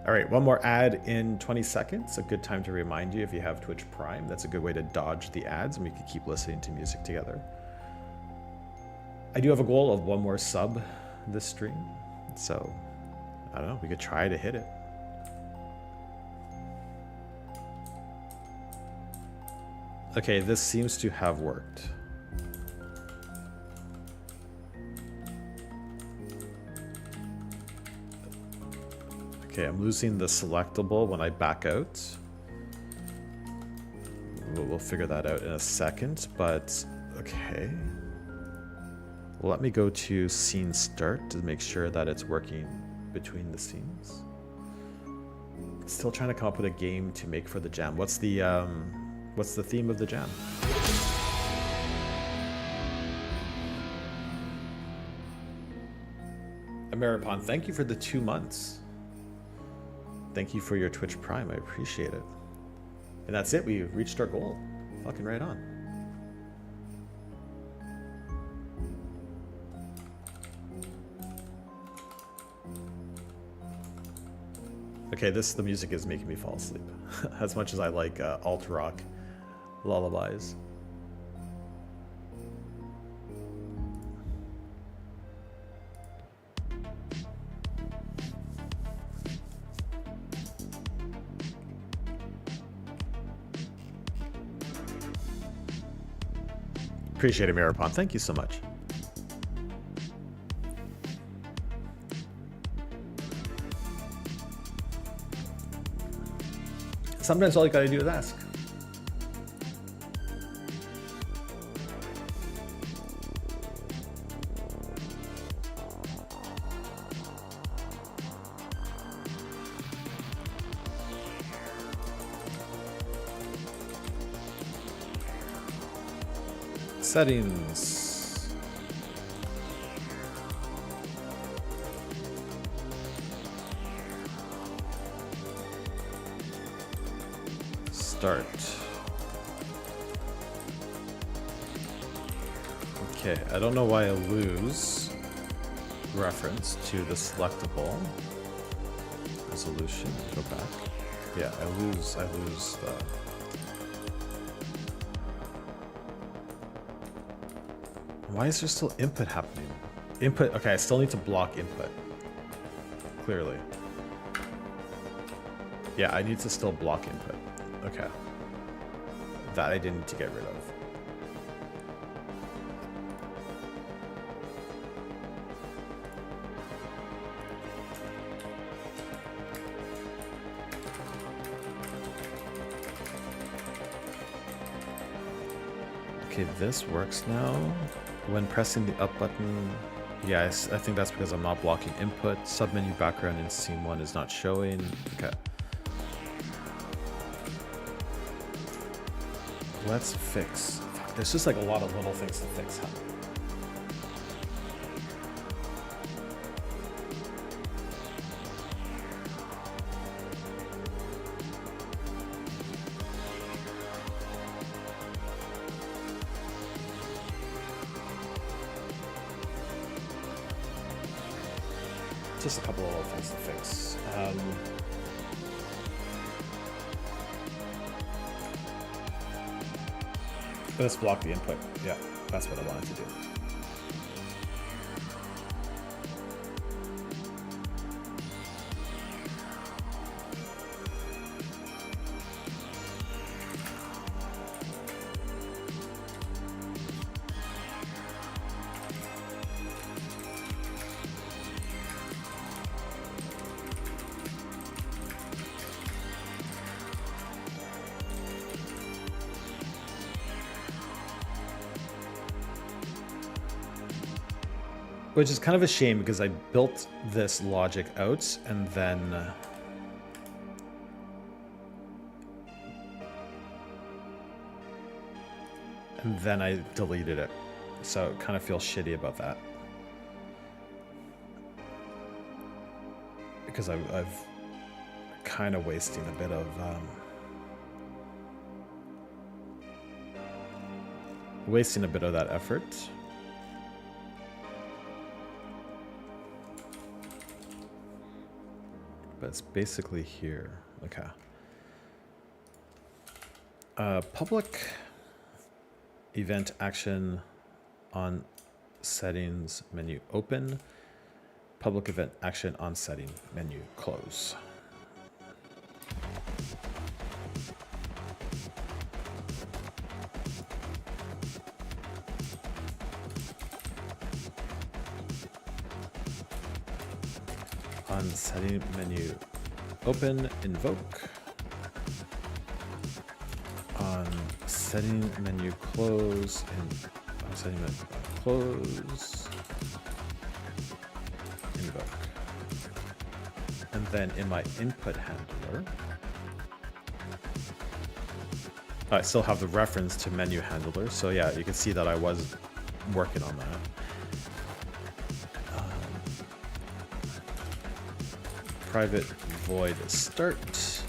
All right, one more ad in 20 seconds. A good time to remind you if you have Twitch Prime, that's a good way to dodge the ads and we can keep listening to music together. I do have a goal of one more sub this stream. So, I don't know, we could try to hit it. Okay, this seems to have worked. Okay, I'm losing the selectable when I back out. We'll figure that out in a second, but okay. Well, let me go to scene start to make sure that it's working between the scenes. Still trying to come up with a game to make for the jam. What's the theme of the jam? Ameripon, thank you for the 2 months. Thank you for your Twitch Prime. I appreciate it. And that's it. We reached our goal. Fucking right on. Okay, the music is making me fall asleep. As much as I like alt rock lullabies. Appreciate it, Mirapon. Thank you so much. Sometimes all you gotta do is ask. Settings. Start. Okay, I don't know why I lose reference to the selectable resolution. Go back. Yeah, I lose the. Why is there still input happening? Input, okay, I still need to block input. Clearly. Yeah, I need to still block input. Okay. That I didn't need to get rid of. Okay, this works now. When pressing the up button, yeah, I think that's because I'm not blocking input. Submenu background in scene 1 is not showing. Okay. Let's fix. Fuck, there's just like a lot of little things to fix, huh? Just a couple of little things to fix. Let's block the input. Yeah, that's what I wanted to do. Which is kind of a shame because I built this logic out and then I deleted it. So it kind of feels shitty about that. Because I've kind of wasting a bit of that effort. But it's basically here. Okay. Public event action on settings menu open. Public event action on setting menu close. On setting menu open, invoke. On setting menu close, on setting menu close, invoke. And then in my input handler, I still have the reference to menu handler. So yeah, you can see that I was working on that. Private void start.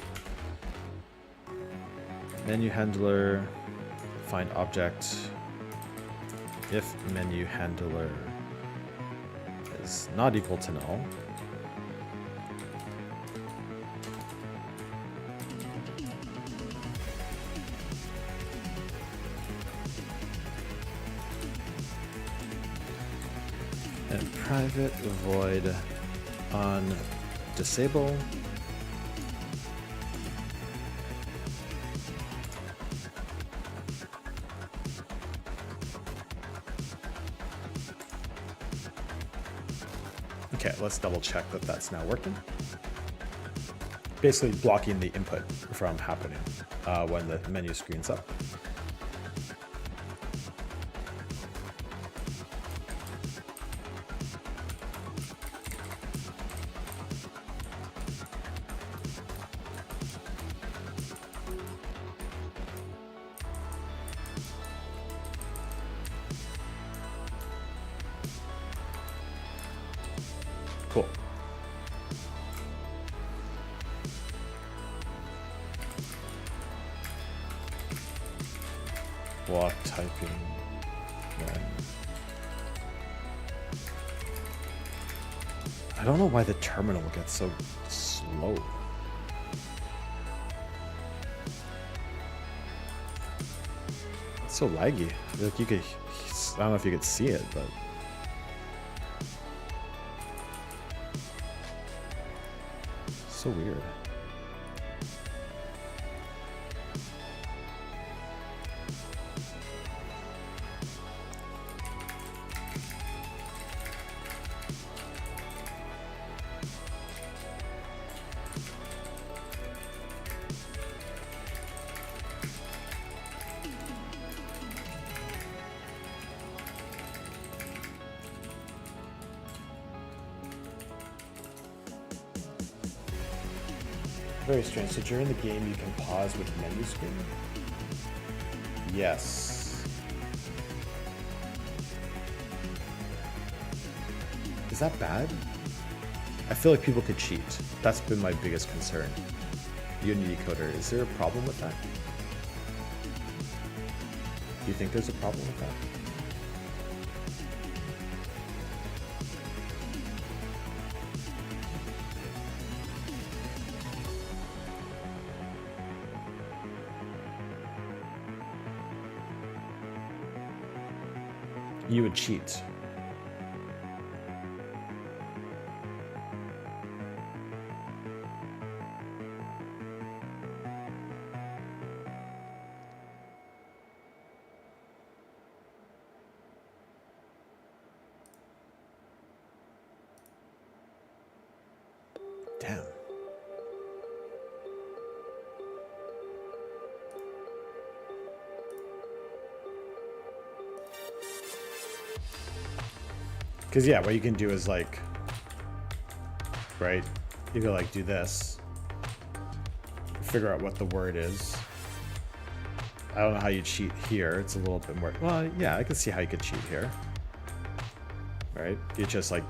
Menu handler, find object. If menu handler is not equal to null, private void on disable. Okay, let's double check that that's now working. Basically blocking the input from happening when the menu screen's up. Cool. Block typing. Then. I don't know why the terminal gets so slow. It's so laggy. Like you could, I don't know if you could see it, but. So weird. Very strange. So during the game, you can pause with the menu screen? Yes. Is that bad? I feel like people could cheat. That's been my biggest concern. Unity Coder, is there a problem with that? Do you think there's a problem with that? You would cheat. Damn. Because yeah, what you can do is like, right? You go like do this, figure out what the word is. I don't know how you cheat here. It's a little bit more, well, yeah, I can see how you could cheat here. Right? You just like,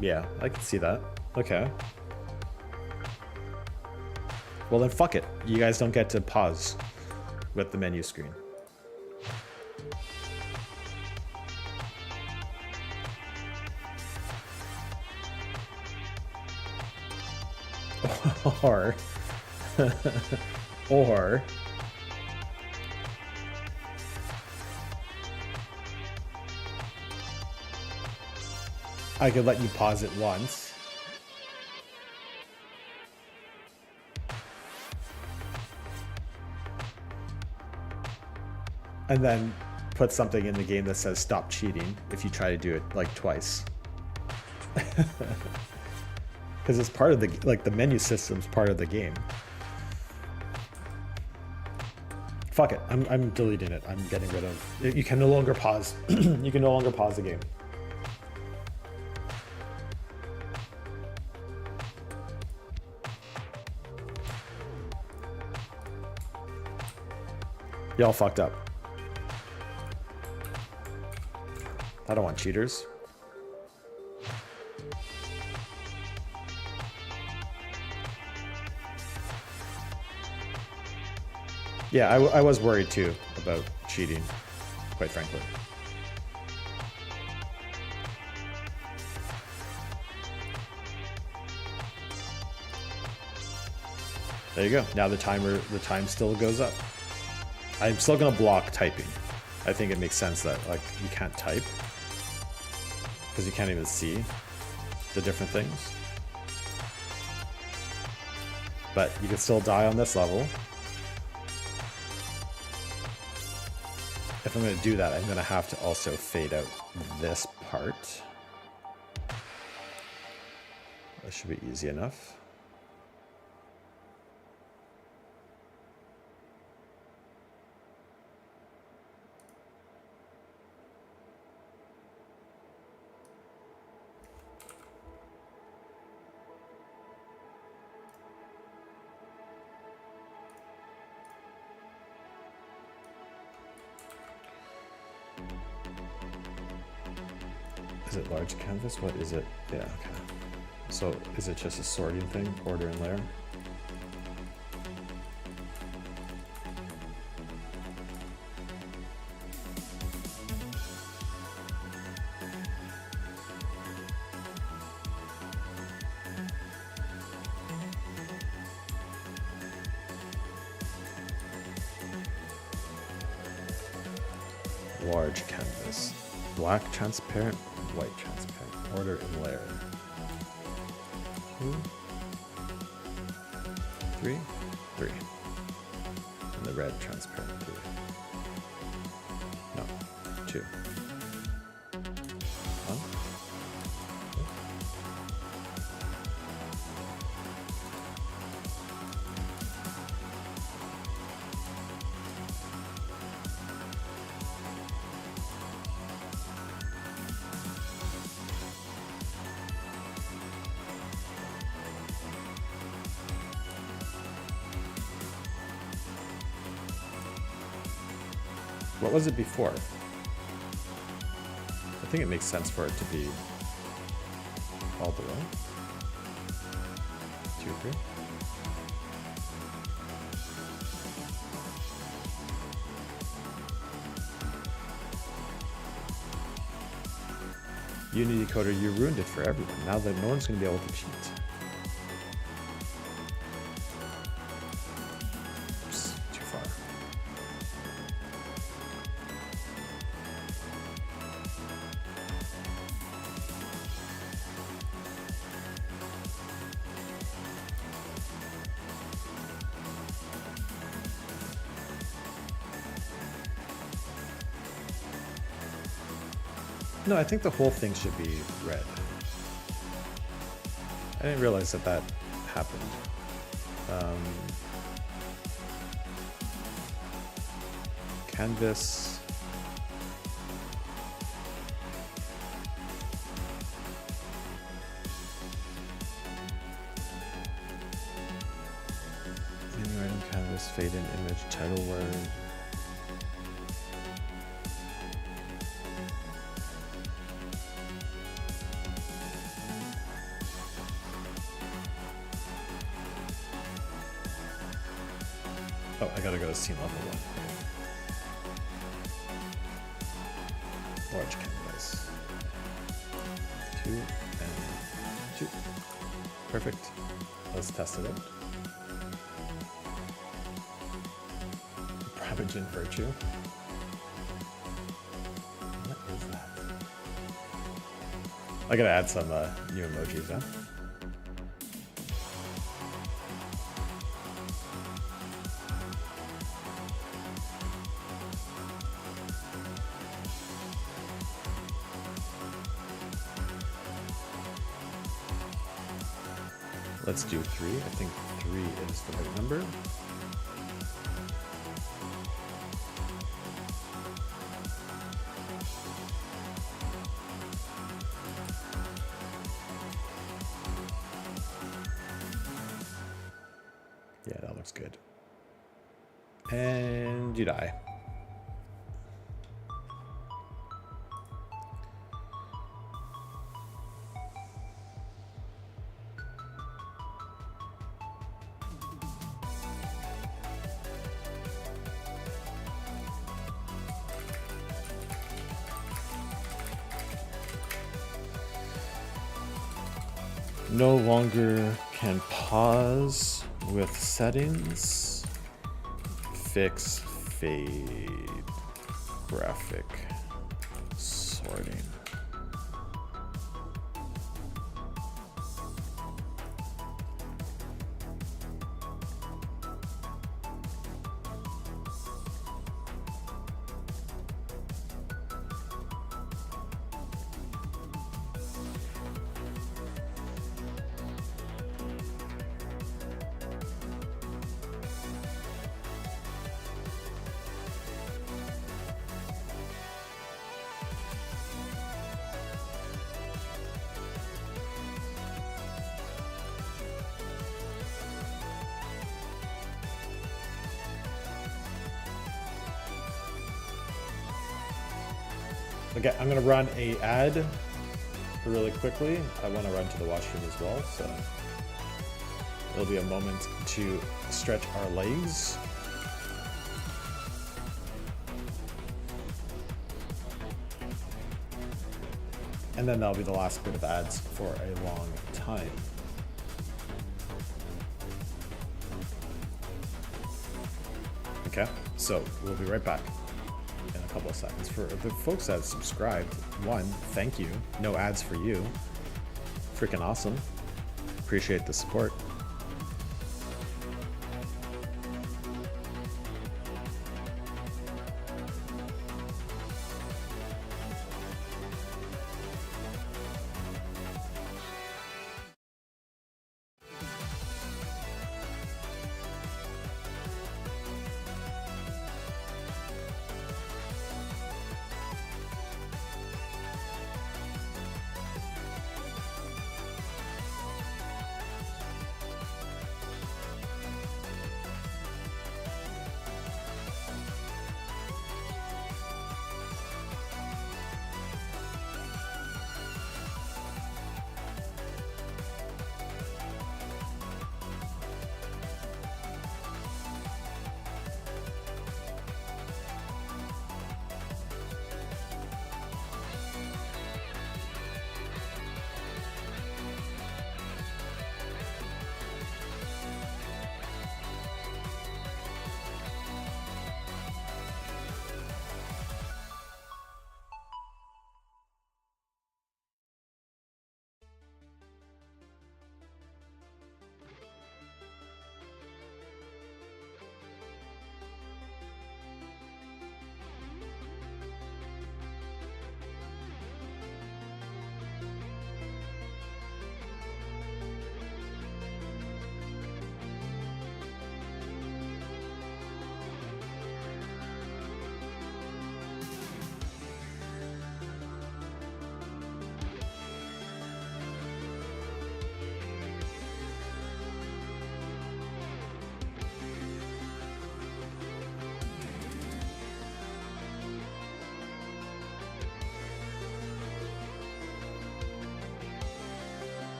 yeah, I can see that. Okay. Well then fuck it. You guys don't get to pause with the menu screen. Or or I could let you pause it once. And then put something in the game that says stop cheating if you try to do it like twice. Because it's part of the, like the menu system's part of the game. Fuck it, I'm deleting it. I'm getting rid of, you can no longer pause. You can no longer pause the game. Y'all fucked up. I don't want cheaters. Yeah, I was worried too about cheating, quite frankly. There you go. Now the time still goes up. I'm still gonna block typing. I think it makes sense that like you can't type because you can't even see the different things. But you can still die on this level. If I'm gonna do that, I'm gonna have to also fade out this part. That should be easy enough. Is it large canvas? What is it? Yeah, okay. So is it just a sorting thing, order and layer? Large canvas. Black transparent, white transparent. Order and layer. 2, 3, 3. And the red transparent 3. No, 2. 1. What was it before? I think it makes sense for it to be all the way. 2, 3. Unity Coder, you ruined it for everyone. Now that no one's going to be able to cheat. Oops, too far. No, I think the whole thing should be red. I didn't realize that that happened. Canvas. Menu item canvas, fade in image, title word. Oh, I gotta go to scene level 1. Large canvas. 2 and 2. Perfect. Let's test it out. Brabagin Virtue. What is that? I gotta add some new emojis, huh? Let's do 3. I think 3 is the right number. Yeah, that looks good. And you die. No longer can pause with settings, fix fade, graphic sorting. Okay, I'm gonna run a ad really quickly. I want to run to the washroom as well, so it'll be a moment to stretch our legs. And then that'll be the last bit of ads for a long time. Okay, so we'll be right back in a couple of seconds. For the folks that have subscribed, one, thank you. No ads for you. Freaking awesome. Appreciate the support.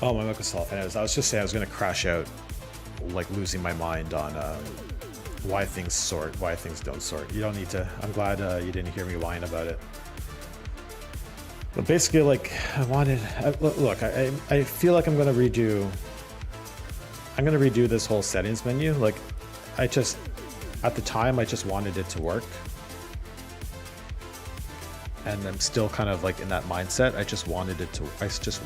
Oh, my mic was off. Anyways, I was just saying I was gonna crash out, like losing my mind on why things sort, why things don't sort. You don't need to. I'm glad you didn't hear me whine about it. But basically, like, I wanted. Look, I feel like I'm gonna redo this whole settings menu. Like, at the time, I just wanted it to work. And I'm still kind of like in that mindset. I just want it to work. I'm just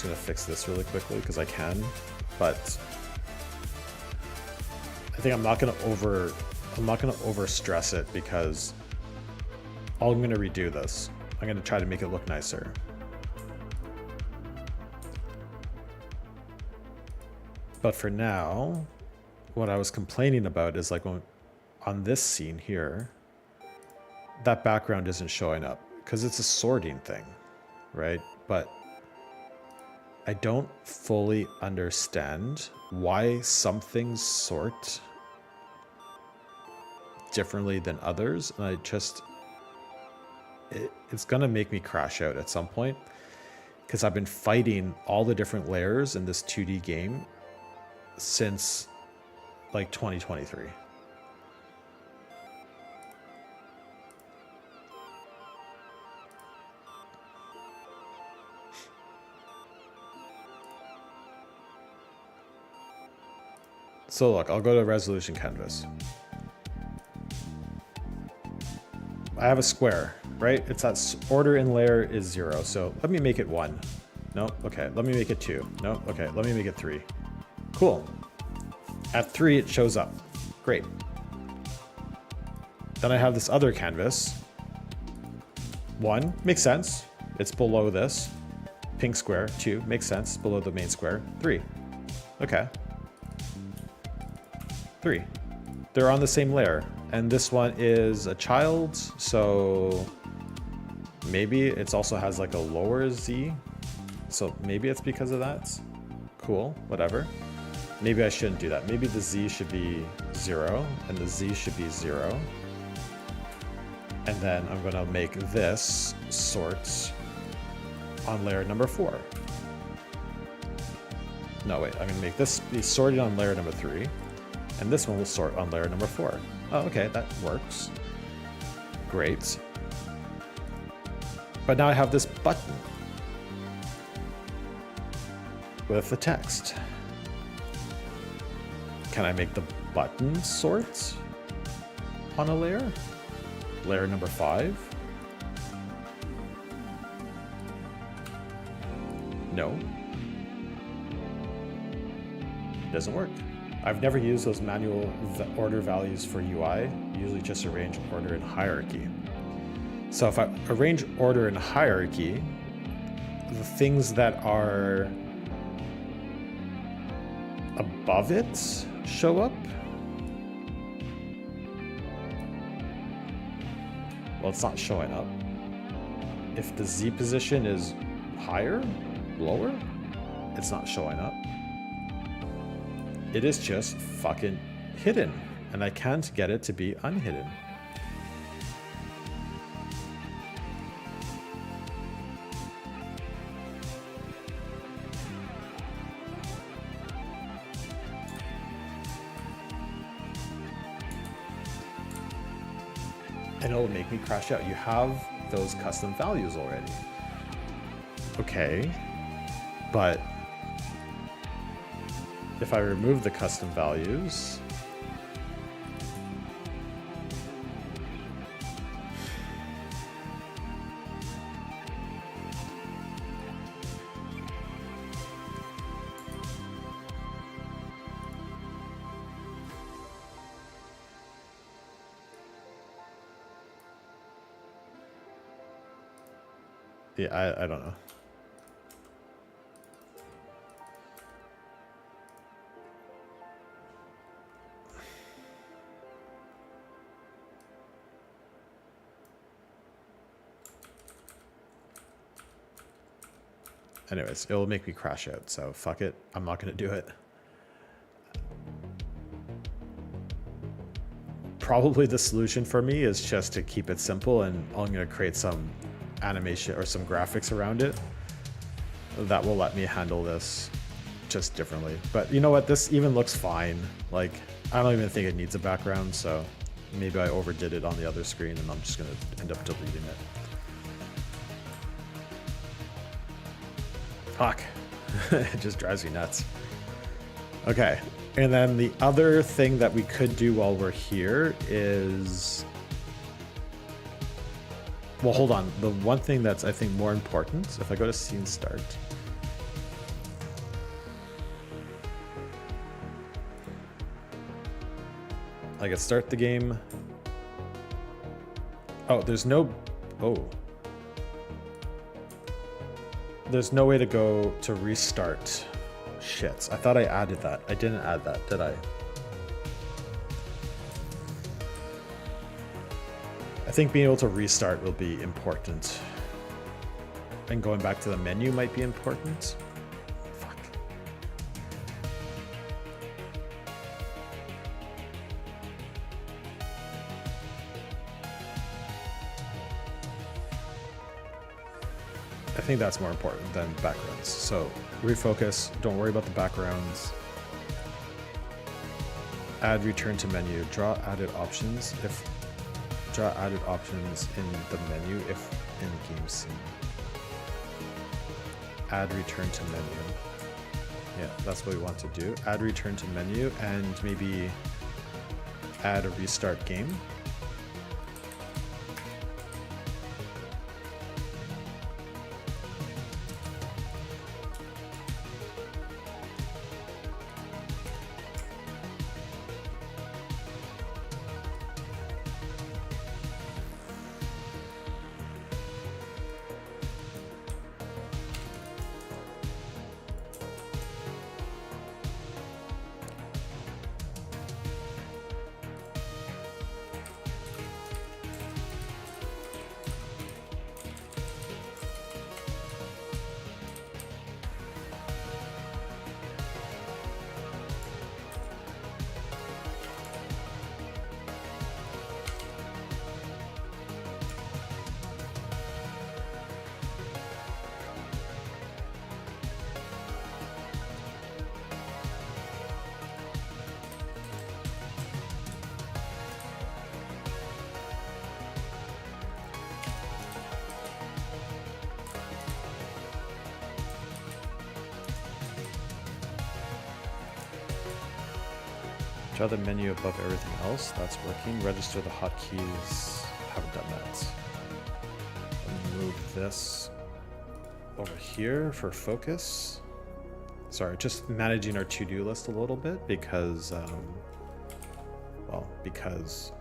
gonna fix this really quickly because I can, but I think I'm not gonna over stress it because I'm gonna redo this. I'm gonna try to make it look nicer. But for now, what I was complaining about is like on this scene here, that background isn't showing up because it's a sorting thing, right? But I don't fully understand why some things sort differently than others. And it's gonna make me crash out at some point because I've been fighting all the different layers in this 2D game since like 2023. So look, I'll go to resolution canvas. I have a square, right? It's that order in layer is 0. So let me make it 1. No, okay. Let me make it 2. No, okay. Let me make it 3. Cool. At 3, it shows up. Great. Then I have this other canvas. 1, makes sense. It's below this. Pink square. 2, makes sense. Below the main square. 3. Okay. 3. They're on the same layer. And this one is a child, so maybe it also has like a lower Z. So maybe it's because of that. Cool, whatever. Maybe I shouldn't do that. Maybe the Z should be 0 and the Z should be 0. And then I'm gonna make this sort on layer number 4. No, wait, I'm gonna make this be sorted on layer number 3. And this one will sort on layer number 4. Oh, okay, that works. Great. But now I have this button with the text. Can I make the button sort on a layer? Layer number 5? No. Doesn't work. I've never used those manual order values for UI. Usually just arrange order in hierarchy. So if I arrange order in hierarchy, the things that are above it show up. Well, it's not showing up. If the Z position is higher, lower, it's not showing up. It is just fucking hidden, and I can't get it to be unhidden. And it'll make me crash out. You have those custom values already. Okay, but if I remove the custom values, yeah, I don't know. Anyways, it'll make me crash out, so fuck it. I'm not gonna do it. probably the solution for me is just to keep it simple, and I'm going to create some animation or some graphics around it that will let me handle this just differently. But you know what? This even looks fine. Like, I don't even think it needs a background, so maybe I overdid it on the other screen and I'm just going to end up deleting it. Fuck. It just drives me nuts. Okay. And then the other thing that we could do while we're here is... Well, hold on. The one thing that's, I think, more important, if I go to scene start... I can start the game. Oh, there's no... Oh. There's no way to go to restart. Shit, I thought I added that. I didn't add that, did I? I think being able to restart will be important. And going back to the menu might be important. Fuck. I think that's more important than backgrounds. So refocus, don't worry about the backgrounds. Add return to menu, draw added options in the menu if in game scene. Add return to menu. Yeah, that's what we want to do. Add return to menu and maybe add a restart game. Draw the menu above everything else. That's working. Register the hotkeys. Haven't done that. Move this over here for focus. Sorry, just managing our to-do list a little bit because, well, because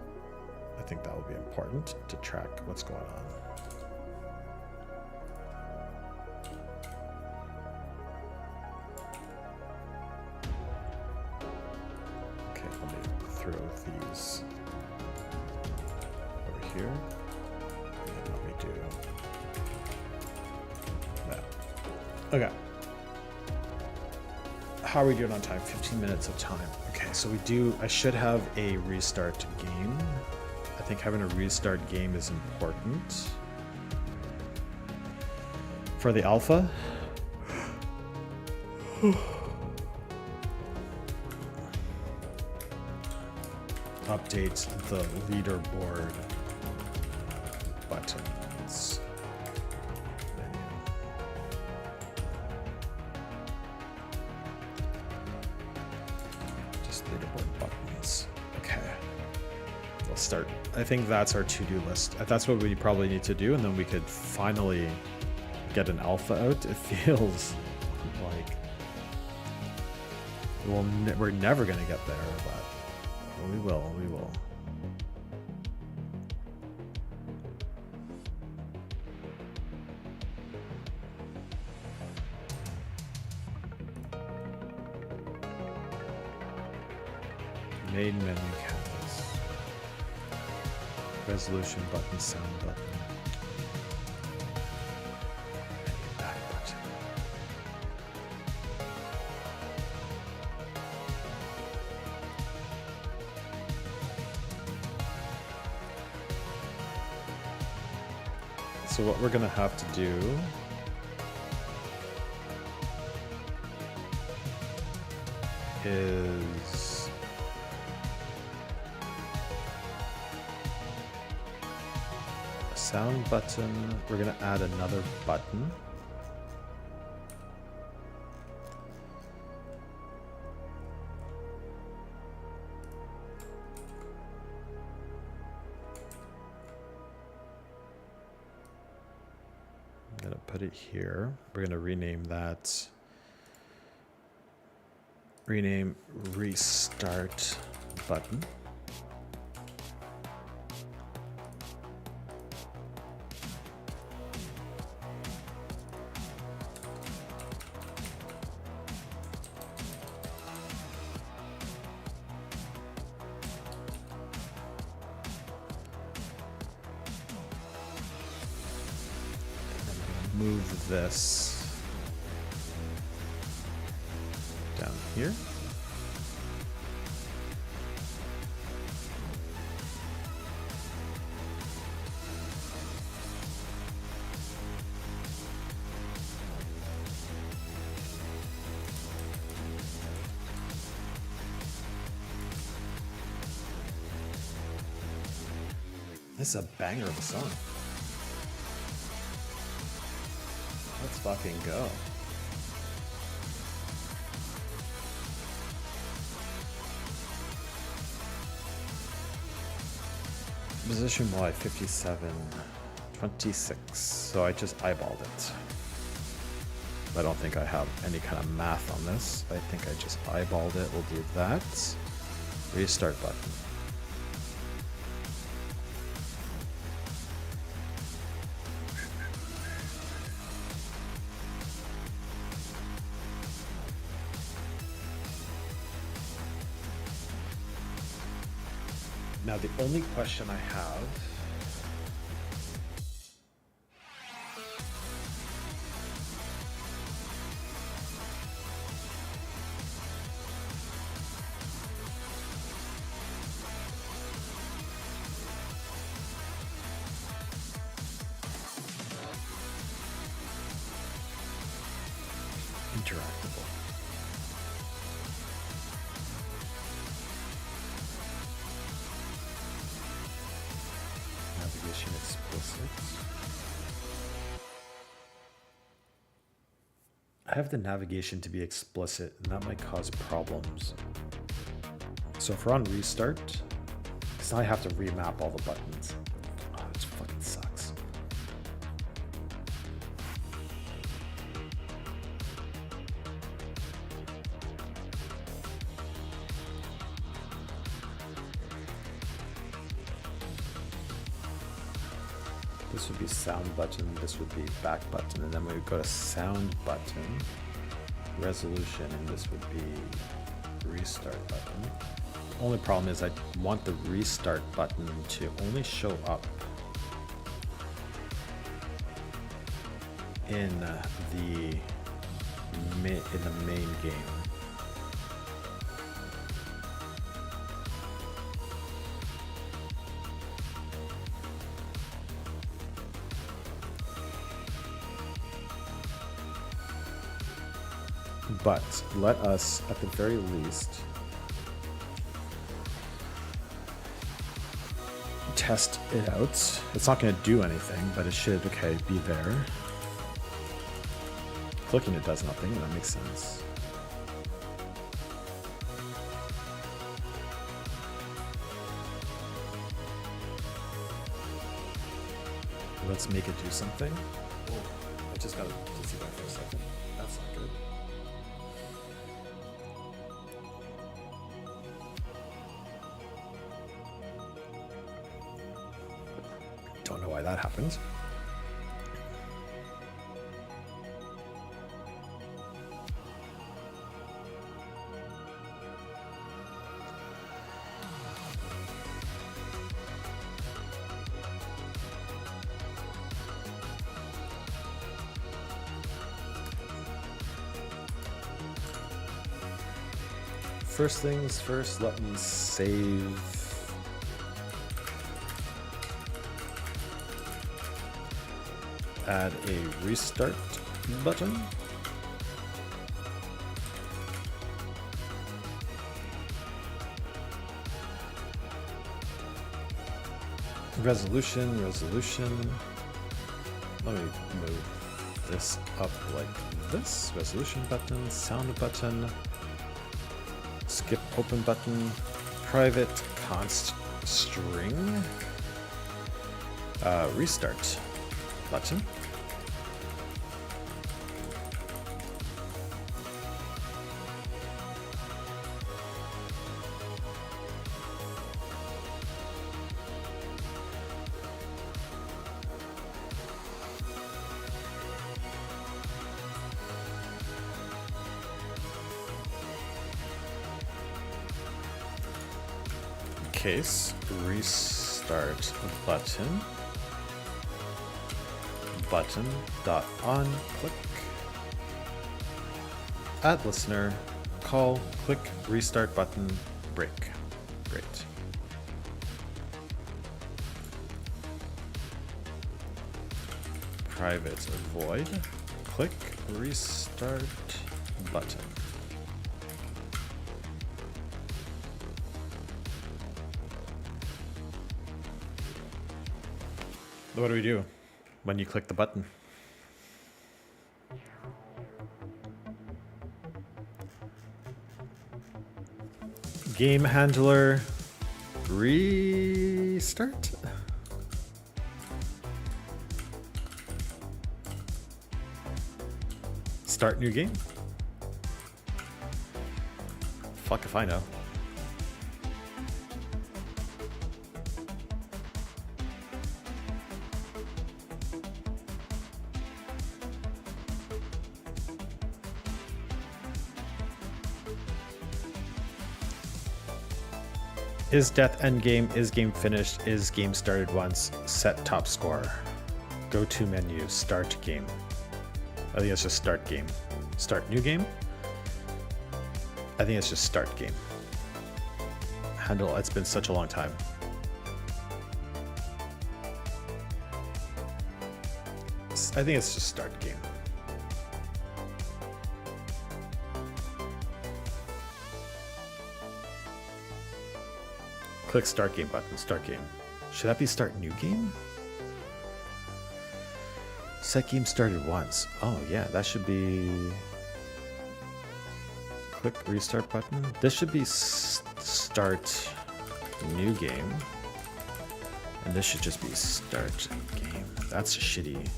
I think that will be important to track what's going on. These over here, and let me do that. Okay. How are we doing on time? 15 minutes of time. Okay, so I should have a restart game. I think having a restart game is important. For the alpha. Update the leaderboard buttons. Just leaderboard buttons. Okay. We'll start. I think that's our to-do list. That's what we probably need to do, and then we could finally get an alpha out. It feels like we're never gonna get there, but we will. Main menu canvas. Resolution button, sound button. Back button. So what we're gonna have to do is a sound button. We're gonna add another button. I'm gonna put it here. We're gonna rename that. Rename restart button. Move this down here. This is a banger of a song. Let's fucking go. Position Y 57, 26. So I just eyeballed it. I don't think I have any kind of math on this. I think I just eyeballed it. We'll do that. Restart button. Now the only question I have interactable. Navigation explicit. I have the navigation to be explicit, and that might cause problems. So if we're on restart, because now I have to remap all the buttons. Oh, this fucking sucks. This would be sound button, this would be back button, and then we would go to sound button, resolution, and this would be restart button. The only problem is I want the restart button to only show up in the main game. But let us, at the very least, test it out. It's not going to do anything, but it should, okay, be there. Clicking it does nothing, that makes sense. Let's make it do something. Oh, I just got to see that for a second. That's not good. Don't know why that happened. First things first, let me save. add a restart button. Resolution. Let me move this up like this. Resolution button, sound button, skip open button, private const string, restart button. Case restart button dot on click add listener call click restart button break. Great. Private void click restart button. What do we do when you click the button? Game handler restart? Start new game? Fuck if I know. Is death endgame? Is game finished? Is game started once? Set top score. Go to menu. Start game. I think it's just start game. Start new game? I think it's just start game. Handle, it's been such a long time. I think it's just start game. Click start game button, start game. Should that be start new game? Set game started once. Oh yeah, that should be... Click restart button. This should be start new game. And this should just be start game. That's shitty.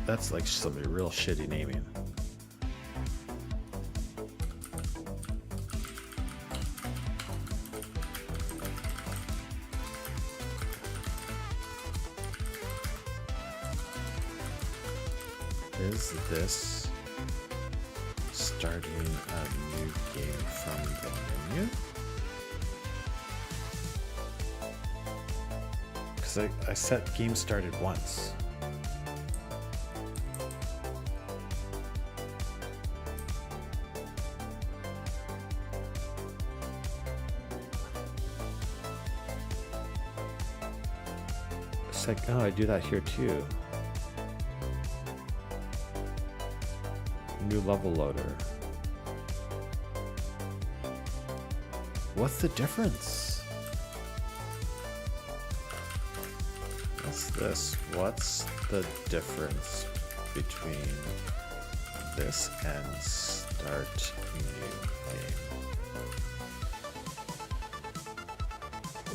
That's like some real shitty naming. Is this starting a new game from the menu? Because I set game started once. Oh, I do that here too. New level loader. What's the difference? What's this? What's the difference between this and start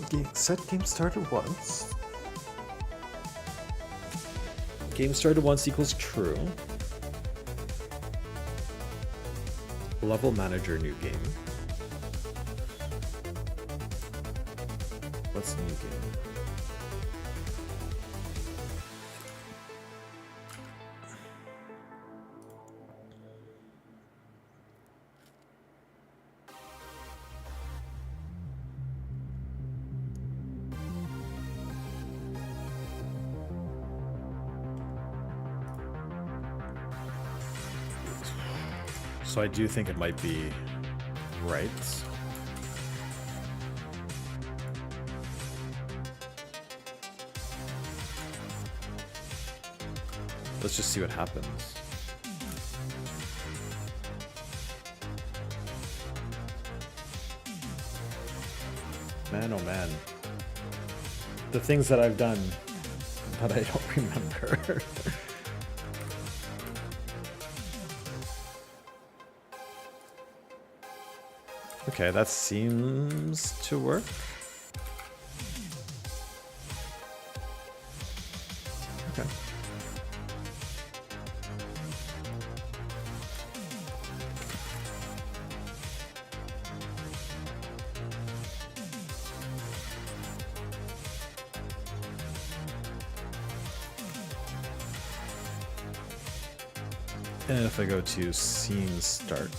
new game? Set game started once. Game started once equals true. Level manager new game. What's new game? So I do think it might be right. Let's just see what happens. Man, oh man. The things that I've done that I don't remember. Okay, that seems to work. Okay. And if I go to scene start.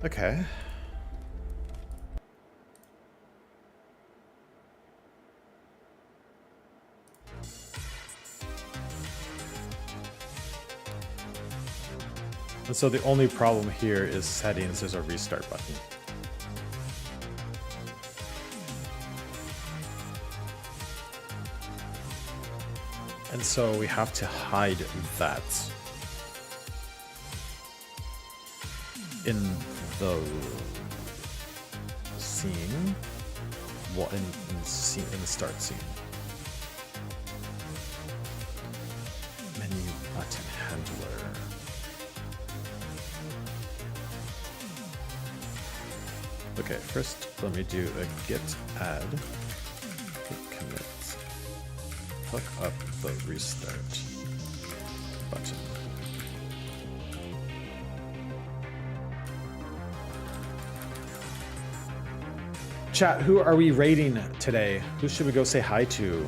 Okay. And so the only problem here is settings. There's a restart button. And so we have to hide that in the scene, well, in the start scene. Menu button handler. Okay, first let me do a git add, git commit, hook up the restart button. Chat, who are we raiding today? Who should we go say hi to?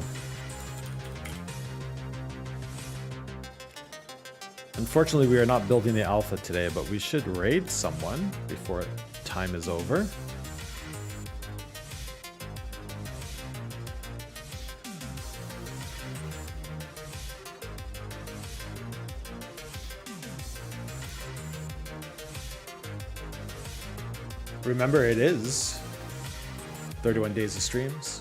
Unfortunately, we are not building the alpha today, but we should raid someone before time is over. Remember, it is 31 days of streams.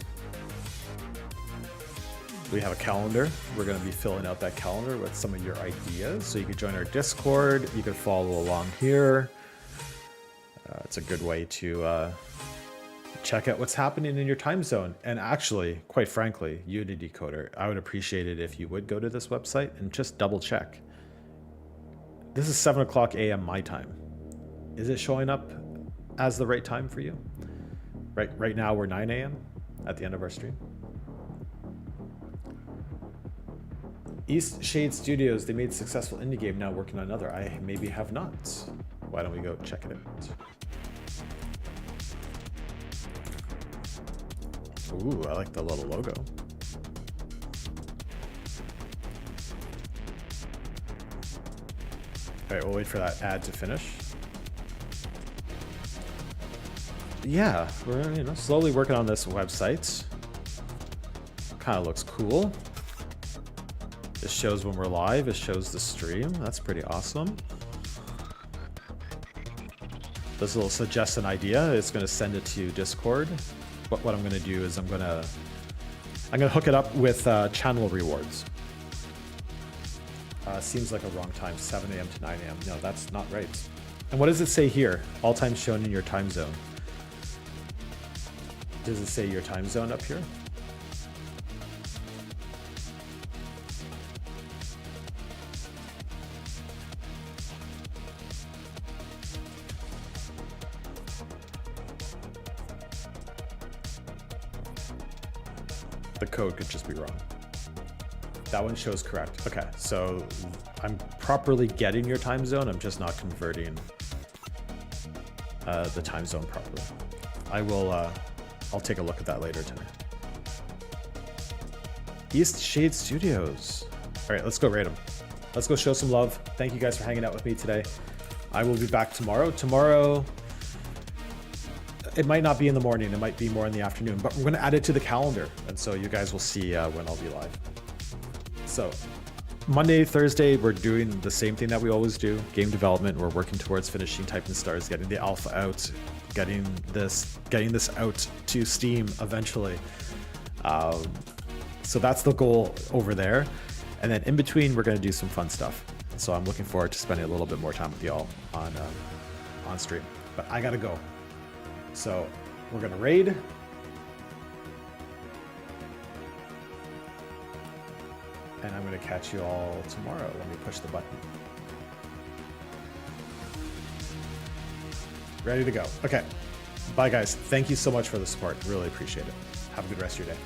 We have a calendar. We're going to be filling out that calendar with some of your ideas. So you can join our Discord. You can follow along here. It's a good way to check out what's happening in your time zone. And actually, quite frankly, Unity Coder, I would appreciate it if you would go to this website and just double check. This is 7 o'clock a.m. my time. Is it showing up as the right time for you? Right now we're 9 a.m. at the end of our stream. East Shade Studios, they made a successful indie game, now working on another. I maybe have not. Why don't we go check it out? Ooh, I like the little logo. All right, we'll wait for that ad to finish. Yeah, we're slowly working on this website. Kind of looks cool. It shows when we're live. It shows the stream. That's pretty awesome. This will suggest an idea. It's going to send it to Discord. But what I'm going to do is I'm going to hook it up with channel rewards. Seems like a wrong time. 7 a.m. to 9 a.m. No, that's not right. And what does it say here? All times shown in your time zone. Does it say your time zone up here? The code could just be wrong. That one shows correct. Okay, so I'm properly getting your time zone. I'm just not converting the time zone properly. I'll take a look at that later tonight. East Shade Studios. All right, let's go raid them. Let's go show some love. Thank you guys for hanging out with me today. I will be back tomorrow. Tomorrow, it might not be in the morning. It might be more in the afternoon, but we're going to add it to the calendar. And so you guys will see when I'll be live. So Monday, Thursday, we're doing the same thing that we always do. Game development. We're working towards finishing Type Stars, getting the alpha out, getting this out to Steam eventually. So that's the goal over there. And then in between, we're going to do some fun stuff. So I'm looking forward to spending a little bit more time with y'all on stream. But I got to go. So we're going to raid. And I'm going to catch you all tomorrow. Let me push the button. Ready to go. Okay. Bye, guys. Thank you so much for the support. Really appreciate it. Have a good rest of your day.